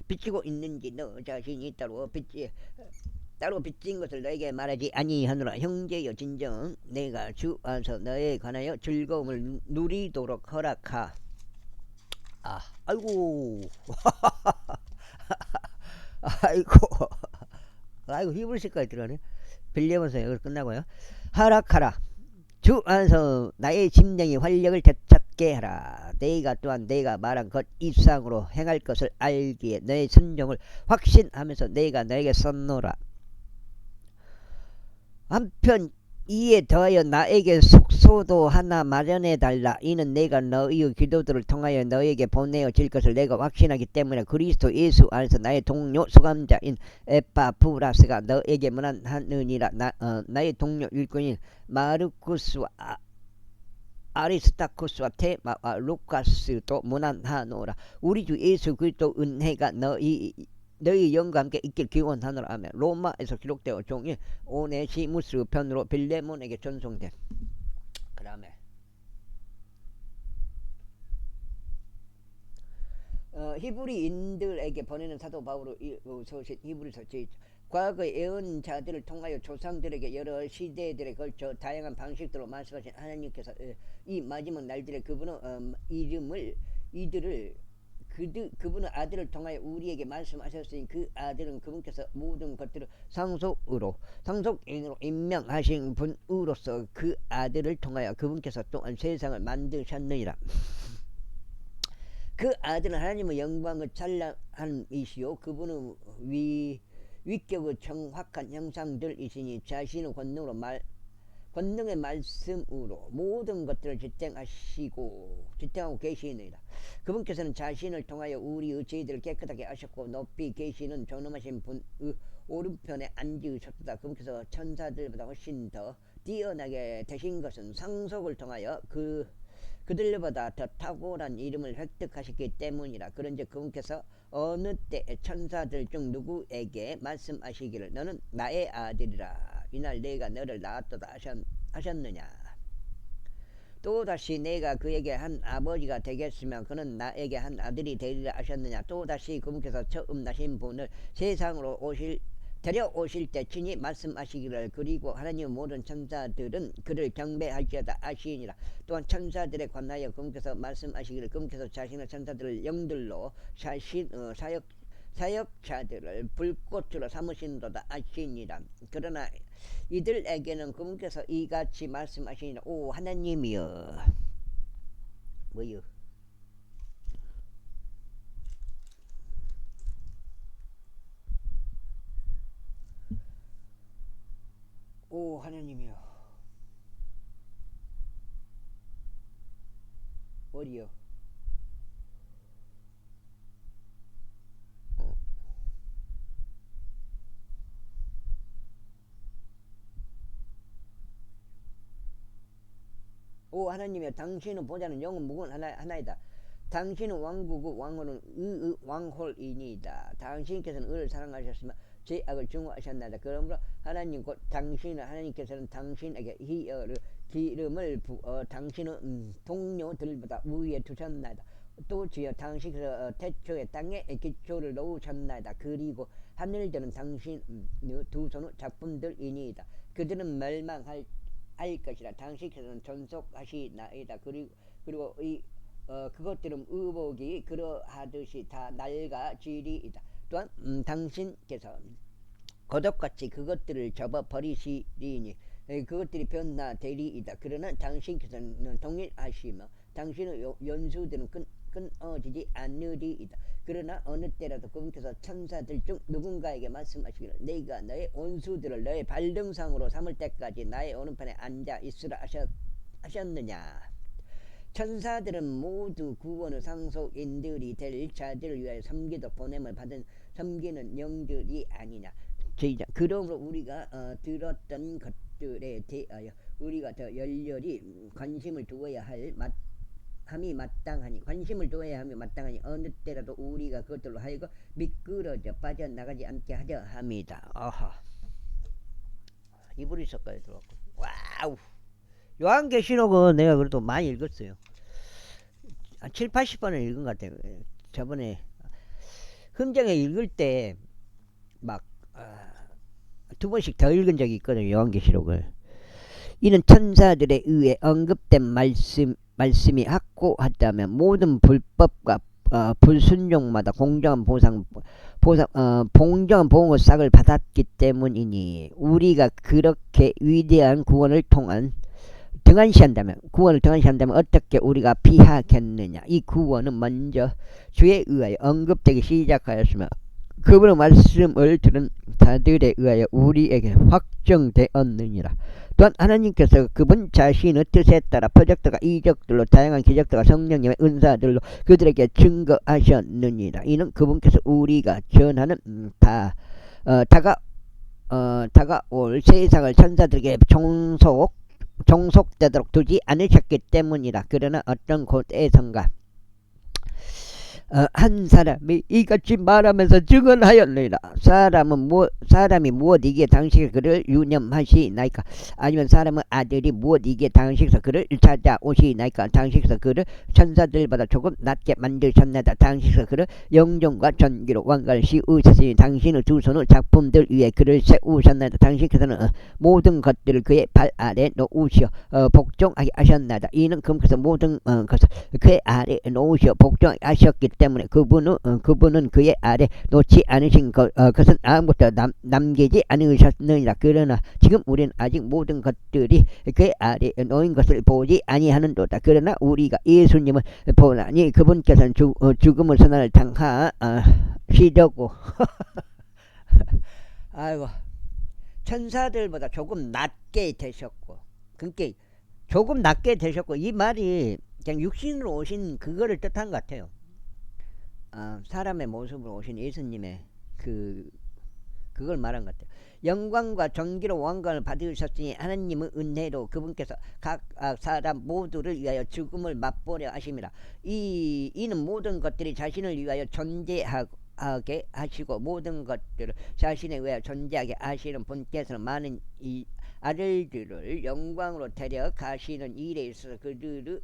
빚지고 있는지 너 자신이 따로 빚진 것을 너에게 말하지 아니하노라. 형제여, 진정 내가 주 안에서 너에 관하여 즐거움을 누리도록 허락하. 아이고 아이고 히브리서까지 들어가네. 빌레몬서 여기서 끝나고요. 하락하라. 주 안에서 나의 심령이 활력을 되찾게 하라. 내가 또한 내가 말한 것 이상으로 행할 것을 알기에 너의 순종을 확신하면서 내가 너에게 썼노라. 한편 이에 더하여 나에게 숙소도 하나 마련해 달라. 이는 내가 너희의 기도들을 통하여 너에게 보내어질 것을 내가 확신하기 때문에 그리스도 예수 안에서 나의 동료 수감자인 에파프라스가 너에게 문안하느니라. 나의 동료 일꾼인 마르쿠스와 아리스타쿠스와 테마와 루카스도 문안하노라. 우리 주 예수 그리스도 은혜가 너희 영과 함께 있길 기원하노라. 하며 로마에서 기록되어 종일 오네시무스 편으로 빌레몬에게 전송된. 그 다음에 히브리인들에게 보내는 사도 바울의 서신 히브리서 과거 예언자들을 통하여 조상들에게 여러 시대들에 걸쳐 다양한 방식들로 말씀하신 하나님께서 이 마지막 날들에 그분의 이름을 이들을 그분의 아들을 통하여 우리에게 말씀하셨으니 그 아들은 그분께서 모든 것들을 상속인으로 임명하신 분으로서 그 아들을 통하여 그분께서 또한 세상을 만드셨느니라. 그 아들은 하나님의 영광을 찬란함이시요 그분은 위격의 정확한 형상들이시니 자신의 권능의 말씀으로 모든 것들을 지탱하고 계시느니라. 그분께서는 자신을 통하여 우리의 죄들을 깨끗하게 하셨고 높이 계시는 존엄하신 분의 오른편에 앉으셨다. 그분께서 천사들보다 훨씬 더 뛰어나게 되신 것은 상속을 통하여 그들보다 더 탁월한 이름을 획득하셨기 때문이라. 그런즉 그분께서 어느 때 천사들 중 누구에게 말씀하시기를 너는 나의 아들이라 이날 내가 너를 낳았도다 하셨느냐. 또다시 내가 그에게 한 아버지가 되겠으면 그는 나에게 한 아들이 되리라 하셨느냐. 또다시 그분께서 처음 나신 분을 세상으로 데려오실 때 친히 말씀하시기를 그리고 하나님의 모든 천사들은 그를 경배할지어다 하시니라. 또한 천사들에 관하여 그분께서 말씀하시기를 그분께서 자신의 천사들을 영들로 사역자들을 불꽃으로 삼으신도다 하시니라. 그러나 이들에게는 그분께서 이같이 말씀하시니라. 오 하나님이여 뭐요? 오 하나님이여 어디요? 오 하나님이여 당신은 보좌는 영은 무건 하나이다. 당신은 왕국의 왕홀은 의의 왕홀이니이다. 당신께서는 의를 사랑하셨으며 죄악을 증오하셨나이다. 그러므로 하나님 곧 하나님께서는 당신에게 희열을 기름을 부어 당신은 동료들보다 위에 두셨나이다. 또 주여 당신께서 태초에 땅에 기초를 놓으셨나이다. 그리고 하늘들은 당신의 두 손의 작품들이니이다. 그들은 멸망할 것이라. 당신께서는 존속하시나이다. 그리고 그것들은 의복이 그러하듯이 다 낡아지리이다. 또한 당신께서 거덕같이 그것들을 접어버리시리니 그것들이 변화되리이다. 그러나 당신께서는 동일하시며 당신의 연수들은 끊어지지 않으리이다. 그러나 어느 때라도 그분께서 천사들 중 누군가에게 말씀하시기를 내가 너의 원수들을 너의 발등상으로 삼을 때까지 나의 오른편에 앉아 있으라 하셨느냐. 천사들은 모두 구원의 상속인들이 될 자들을 위하여 섬기도 보냄을 받은 섬기는 영들이 아니냐. 그러므로 우리가 들었던 것들에 대하여 우리가 더 열렬히 관심을 두어야 함이 마땅하니 어느 때라도 우리가 그것들로 하여금 미끄러져 빠져나가지 않게 하려 합니다. 아하. 이브리서까지 들어왔고 와우. 요한계시록은 내가 그래도 많이 읽었어요. 7, 80번은 읽은 것 같아요. 저번에 흥정에 읽을 때 막 2번씩 더 읽은 적이 있거든요. 요한계시록을. 이는 천사들에 의해 언급된 말씀이 확고하다면 모든 불법과 불순종마다 공정한 보응의 싹을 받았기 때문이니 우리가 그렇게 위대한 구원을 등한시한다면 어떻게 우리가 피하겠느냐. 이 구원은 먼저 주에 의하여 언급되기 시작하였으며 그분의 말씀을 들은 자들에 의하여 우리에게 확정되었느니라. 또한 하나님께서 그분 자신의 뜻에 따라 표적들과 이적들로 다양한 기적들과 성령님의 은사들로 그들에게 증거하셨느니라. 이는 그분께서 우리가 전하는 다가올 세상을 천사들에게 종속되도록 두지 않으셨기 때문이라. 그러나 어떤 곳에선가 한 사람이 이같이 말하면서 증언하였느니라. 사람이 무엇이기에 당신이 그를 유념하시나이까? 아니면 사람은 아들이 무엇이기에 당신께서 그를 찾아오시나이까? 당신께서 그를 천사들보다 조금 낮게 만드셨나이다. 당신께서 그를 영종과 전기로 왕관을 씌우셨으니 당신의 두 손을 작품들 위에 그를 세우셨나이다. 당신께서는 모든 것들을 그의 발 아래 놓으시어 복종하게 하셨나이다. 이는 그분께서 모든 것을 그의 아래 놓으시어 복종하게 하셨기 때문에 그분은 그의 아래 놓지 않으신 것은 아무것도 남기지 않으셨느니라. 그러나 지금 우리는 아직 모든 것들이 그의 아래 놓인 것을 보지 아니하는도다. 그러나 우리가 예수님을 보나니 그분께서는 죽음을 선언을 당하시려고 아이고, 천사들보다 조금 낮게 되셨고, 그러니까 조금 낮게 되셨고, 이 말이 그냥 육신으로 오신 그거를 뜻한 것 같아요. 사람의 모습으로 오신 예수님의 그걸 말한 것 같아요. 영광과 정기로 왕관을 받으셨으니 하나님의 은혜로 그분께서 각 사람 모두를 위하여 죽음을 맛보려 하심이라. 이는 모든 것들이 자신을 위하여 존재하게 하시고 모든 것들을 자신에 의하여 존재하게 하시는 분께서는 많은 이 아들들을 영광으로 데려가시는 일에 있어서 그들의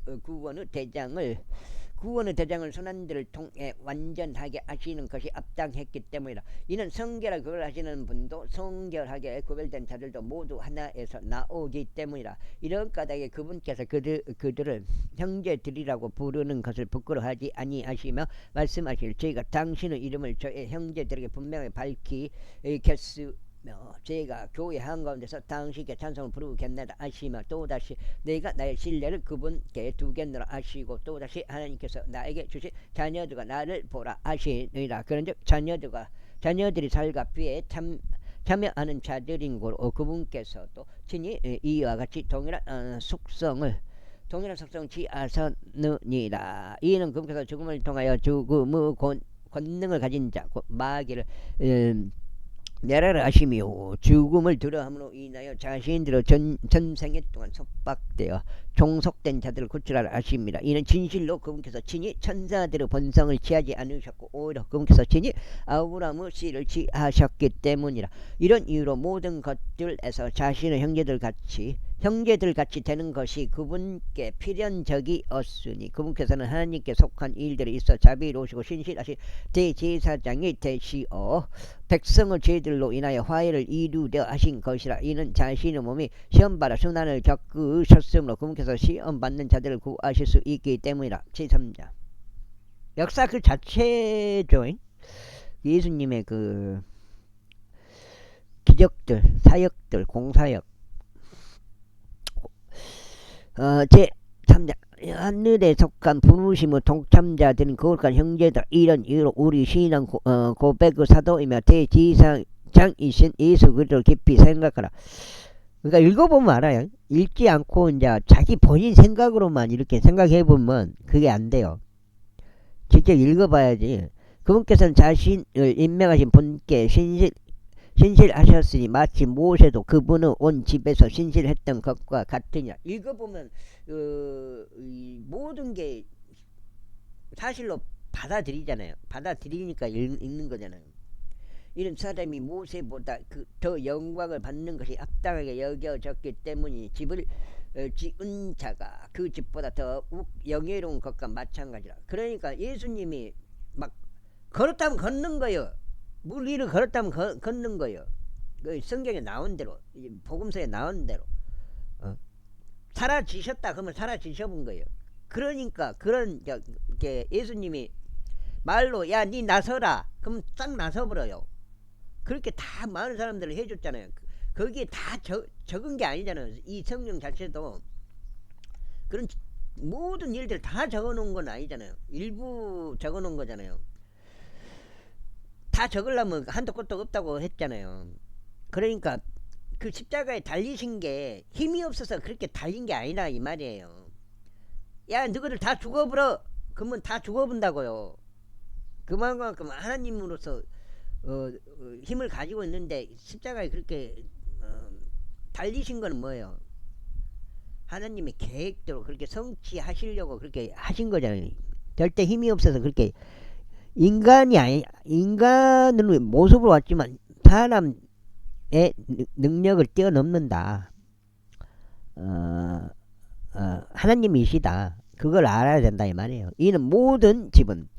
구원의 대장을 선한들을 통해 완전하게 하시는 것이 합당했기 때문이라. 이는 성결하게 그걸 하시는 분도 성결하게 구별된 자들도 모두 하나에서 나오기 때문이라. 이런 까닭에 그분께서 그들을 형제들이라고 부르는 것을 부끄러워하지 아니하시며 말씀하실 저희가 당신의 이름을 저의 형제들에게 분명히 밝히겠으 제가 교회 한가운데서 당신께 찬송을 부르겠나이다 하시며 또다시 내가 나의 신뢰를 그분께 두겠노라 하시고 또다시 하나님께서 나에게 주신 자녀들과 나를 보라 하시느니라. 그런즉 자녀들이 살갑비에 참여하는 자들인 고로 그분께서도 친히 이와 같이 동일한 속성을 취하셨느니라. 이는 그분께서 죽음을 통하여 죽음의 권능을 가진 자 마귀를 멸하라 하시며 죽음을 들어함으로 인하여 자신들의 전생에 동안 속박되어 종속된 자들을 구출하라 하십니다. 이는 진실로 그분께서 친히 천사들의 본성을 취하지 않으셨고 오히려 그분께서 친히 아브라함의 씨를 취하셨기 때문이라. 이런 이유로 모든 것들에서 자신의 형제들 같이 되는 것이 그분께 필연적이었으니 그분께서는 하나님께 속한 일들에 있어 자비로우시고 신실하신 대제사장이 되시어 백성의 죄들로 인하여 화해를 이루려 하신 것이라. 이는 자신의 몸이 시험받아 순환을 겪으셨으므로 그분께서 시험받는 자들을 구하실 수 있기 때문이라. 제3자 역사 그 자체죠. 예수님의 그 기적들, 사역들, 공사역. 제3자 하늘에 속한 부르심의 동참자들은 거룩한 형제들 이런 이유로 우리 신앙 고백의 사도이며 대지상장이신 예수 그리스도를 깊이 생각하라. 그러니까 읽어보면 알아요. 읽지 않고 이제 자기 본인 생각으로만 이렇게 생각해보면 그게 안 돼요. 직접 읽어봐야지. 그분께서는 자신을 임명하신 분께 신실하셨으니 마치 모세도 그분의 온 집에서 신실했던 것과 같으냐. 읽어보면 모든 게 사실로 받아들이잖아요. 받아들이니까 읽는 거잖아요. 이런 사람이 모세보다 더 영광을 받는 것이 합당하게 여겨졌기 때문이니 집을 지은 자가 그 집보다 더 영예로운 것과 마찬가지라. 그러니까 예수님이 막 걸었다면 걷는 거예요. 물 위를 걸었다면 걷는 거예요. 그 성경에 나온 대로, 복음서에 나온 대로 사라지셨다 그러면 사라지셔본 거예요. 그러니까 그런 예수님이 말로 야 니 나서라 그럼 싹 나서버려요. 그렇게 다 많은 사람들을 해줬잖아요. 거기에 다 적은 게 아니잖아요. 이 성경 자체도 그런 모든 일들 다 적어놓은 건 아니잖아요. 일부 적어놓은 거잖아요. 다 적으려면 한도 끝도 없다고 했잖아요. 그러니까 그 십자가에 달리신 게 힘이 없어서 그렇게 달린 게 아니라 이 말이에요. 야 너희들 다 죽어버려 그러면 다 죽어본다고요. 그만큼 하나님으로서 힘을 가지고 있는데 십자가에 그렇게 달리신 건 뭐예요? 하나님의 계획대로 그렇게 성취하시려고 그렇게 하신 거잖아요. 절대 힘이 없어서 그렇게 인간은 모습으로 왔지만 사람의 능력을 뛰어넘는다. 어, 하나님이시다. 그걸 알아야 된다 이 말이에요. 이는 모든 집은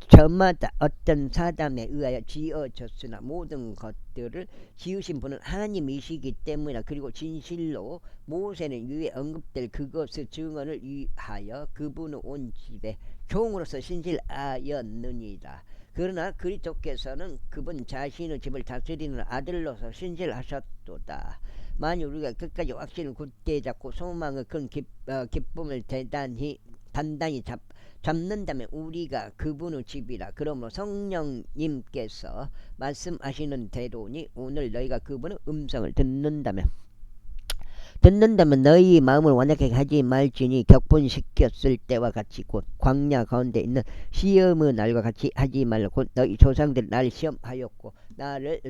저마다 어떤 사람에 의하여 지어졌으나 모든 것들을 지으신 분은 하나님이시기 때문이라. 그리고 진실로 모세는 위에 언급될 그것의 증언을 위하여 그분은 온 집에 종으로서 신실하였느니라. 그러나 그리스도께서는 그분 자신의 집을 다스리는 아들로서 신실하셨도다. 만일 우리가 끝까지 확신을 굳게 잡고 소망의 큰 기쁨을 단단히 잡는다면 우리가 그분의 집이라. 그러므로 성령님께서 말씀하시는 대로니 오늘 너희가 그분의 음성을 듣는다면 너희 마음을 완악하게 하지 말지니 격분시켰을 때와 같이 곧 광야 가운데 있는 시험의 날과 같이 하지 말라. 곧 너희 조상들 날 시험하였고 나를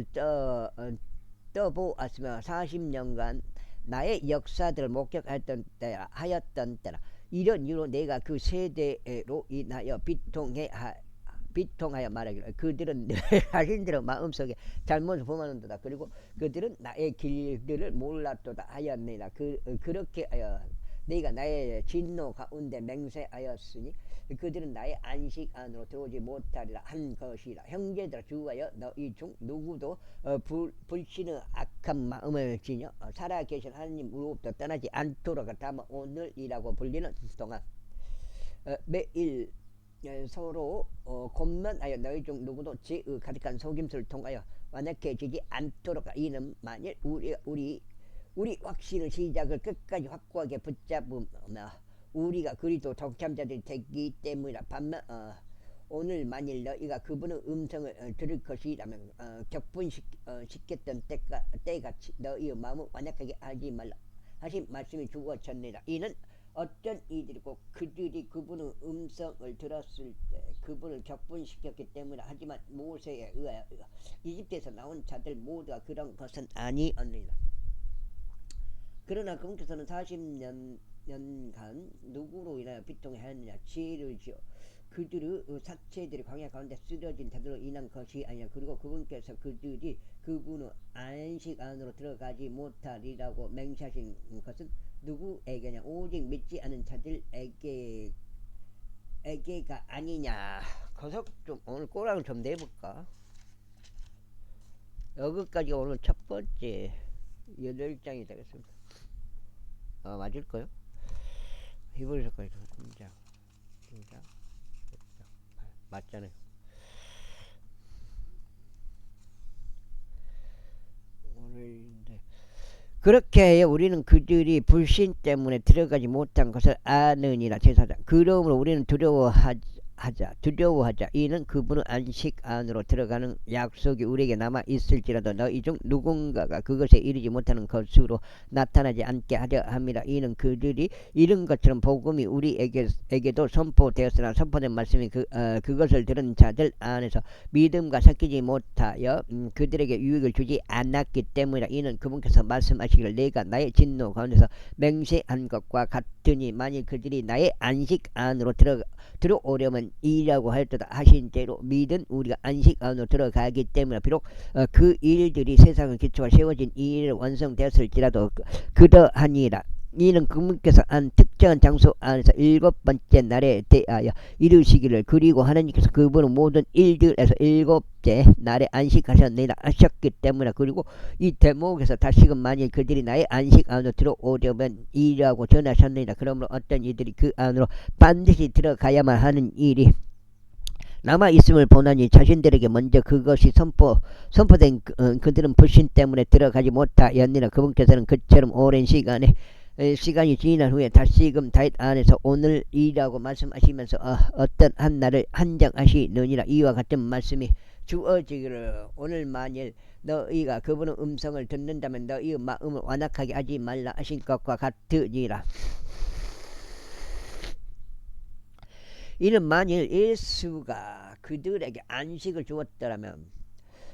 떠보았으며 40년간 나의 역사들을 목격하였던 때라. 이런 이유로 내가 그 세대로 인하여 비통하여 말하기를 그들은 자신들의 마음속에 잘못을 범하는도다. 그리고 그들은 나의 길들을 몰랐도다 하였느니라. 그렇게 하여 내가 나의 진노 가운데 맹세하였으니 그들은 나의 안식 안으로 들어오지 못하리라 한 것이라. 형제들아 주하여 너희 중 누구도 불신의 악한 마음을 지녀 살아계신 하나님으로부터 떠나지 않도록 다만 오늘이라고 불리는 동안 매일 서로 곤면하여 너희 중 누구도 죄의 가득한 속임수를 통하여 완악해지지 않도록. 이는 만일 우리 확신의 시작을 끝까지 확고하게 붙잡으며 우리가 그리스도 동참자들이 되기 때문이라. 반면 오늘 만일 너희가 그분의 음성을 들을 것이라면 격분시켰던 때같이 너희의 마음을 완악하게 하지 말라 하신 말씀이 주어졌느니라. 이는 어떤 이들이 꼭 그들이 그분의 음성을 들었을 때 그분을 격분시켰기 때문이라. 하지만 모세에 의하여 이집트에서 나온 자들 모두가 그런 것은 아니었느니라. 그러나 그분께서는 40년간 누구로 인하여 비통해 하였느냐. 지혜를 지어 그들의 사체들이 광야 가운데 쓰러진 자들로 인한 것이 아니라. 그리고 그분께서 그들이 그분의 안식 안으로 들어가지 못하리라고 맹세하신 것은 누구에게냐. 오직 믿지 않은 자들에게가 아니냐. 거기서 좀 오늘 꼬락을 좀 내볼까. 여기까지가 오늘 첫 번째 8장이 되겠습니다. 맞을까요? 히브리서까지 3장 맞잖아요. 오늘인데 그렇게 해요. 우리는 그들이 불신 때문에 들어가지 못한 것을 아느니라. 제사장 그러므로 우리는 두려워하자. 이는 그분의 안식 안으로 들어가는 약속이 우리에게 남아 있을지라도 너희 중 누군가가 그것에 이르지 못하는 것으로 나타나지 않게 하려 함이라. 이는 그들이 이른 것처럼 복음이 우리에게도 선포되었으나 선포된 말씀이 그것을 들은 자들 안에서 믿음과 섞이지 못하여 그들에게 유익을 주지 않았기 때문이라. 이는 그분께서 말씀하시기를 내가 나의 진노 가운데서 맹세한 것과 같으니 만일 그들이 나의 안식 안으로 들어오려면 이라고 하였도다 하신 대로 믿은 우리가 안식 안으로 들어가기 때문에 비록 그 일들이 세상의 기초가 세워진 일을 완성되었을지라도 그러하니라. 이는 그분께서 한 특정한 장소 안에서 7번째 날에 대하여 이루시기를 그리고 하나님께서 그분의 모든 일들에서 7째 날에 안식하셨느니라 하셨기 때문에. 그리고 이 대목에서 다시금 만일 그들이 나의 안식 안으로 들어오려면 이라고 전하셨느니라. 그러므로 어떤 이들이 그 안으로 반드시 들어가야만 하는 일이 남아 있음을 보나니 자신들에게 먼저 그것이 선포된 그들은 불신 때문에 들어가지 못하였느니라. 그분께서는 그처럼 오랜 시간이 지난 후에 다시금 다윗 안에서 오늘이라고 말씀하시면서 어떤 한 날을 한정하시느니라. 이와 같은 말씀이 주어지기를 오늘 만일 너희가 그분의 음성을 듣는다면 너희의 마음을 완악하게 하지 말라 하신 것과 같으니라. 이는 만일 예수가 그들에게 안식을 주었더라면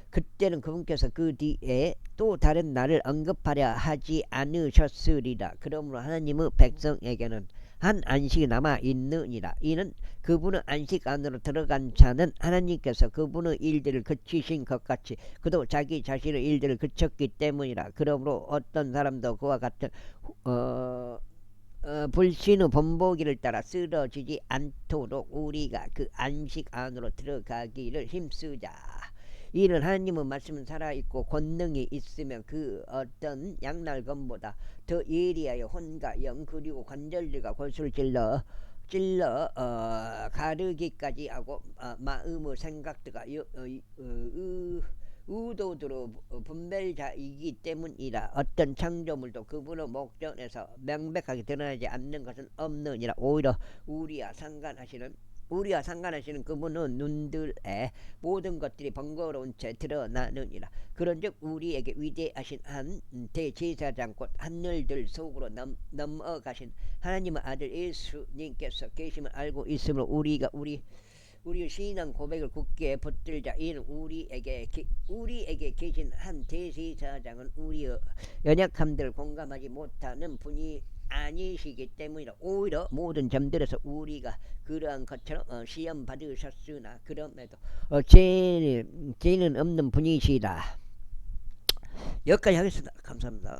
그때는 그분께서 그 뒤에 또 다른 날을 언급하려 하지 않으셨으리라. 그러므로 하나님의 백성에게는 한 안식이 남아 있느니라. 이는 그분의 안식 안으로 들어간 자는 하나님께서 그분의 일들을 그치신 것 같이 그도 자기 자신의 일들을 그쳤기 때문이라. 그러므로 어떤 사람도 그와 같은 불신의 본보기를 따라 쓰러지지 않도록 우리가 그 안식 안으로 들어가기를 힘쓰자. 이는 하나님의 말씀은 살아있고 권능이 있으면 그 어떤 양날검보다 더 예리하여 혼과 영 그리고 관절들과 골수를 찔러 가르기까지 하고 마음의 생각들과 의도대로 분별자이기 때문이라. 어떤 창조물도 그분의 목전에서 명백하게 드러나지 않는 것은 없느니라. 오히려 우리와 상관하시는 그분의 눈들에 모든 것들이 번거로운 채 드러나느니라. 그런즉 우리에게 위대하신 한 대제사장 곧 하늘들 속으로 넘어가신 하나님의 아들 예수님께서 계심을 알고 있으므로 우리가 우리의 신앙 고백을 굳게 붙들자. 이는 우리에게 계신 한 대제사장은 우리의 연약함들을 공감하지 못하는 분이 아니시기 때문이라. 오히려 모든 점들에서 우리가 그러한 것처럼 시험 받으셨으나 그럼에도 죄는 없는 분이시라. 여기까지 하겠습니다. 감사합니다.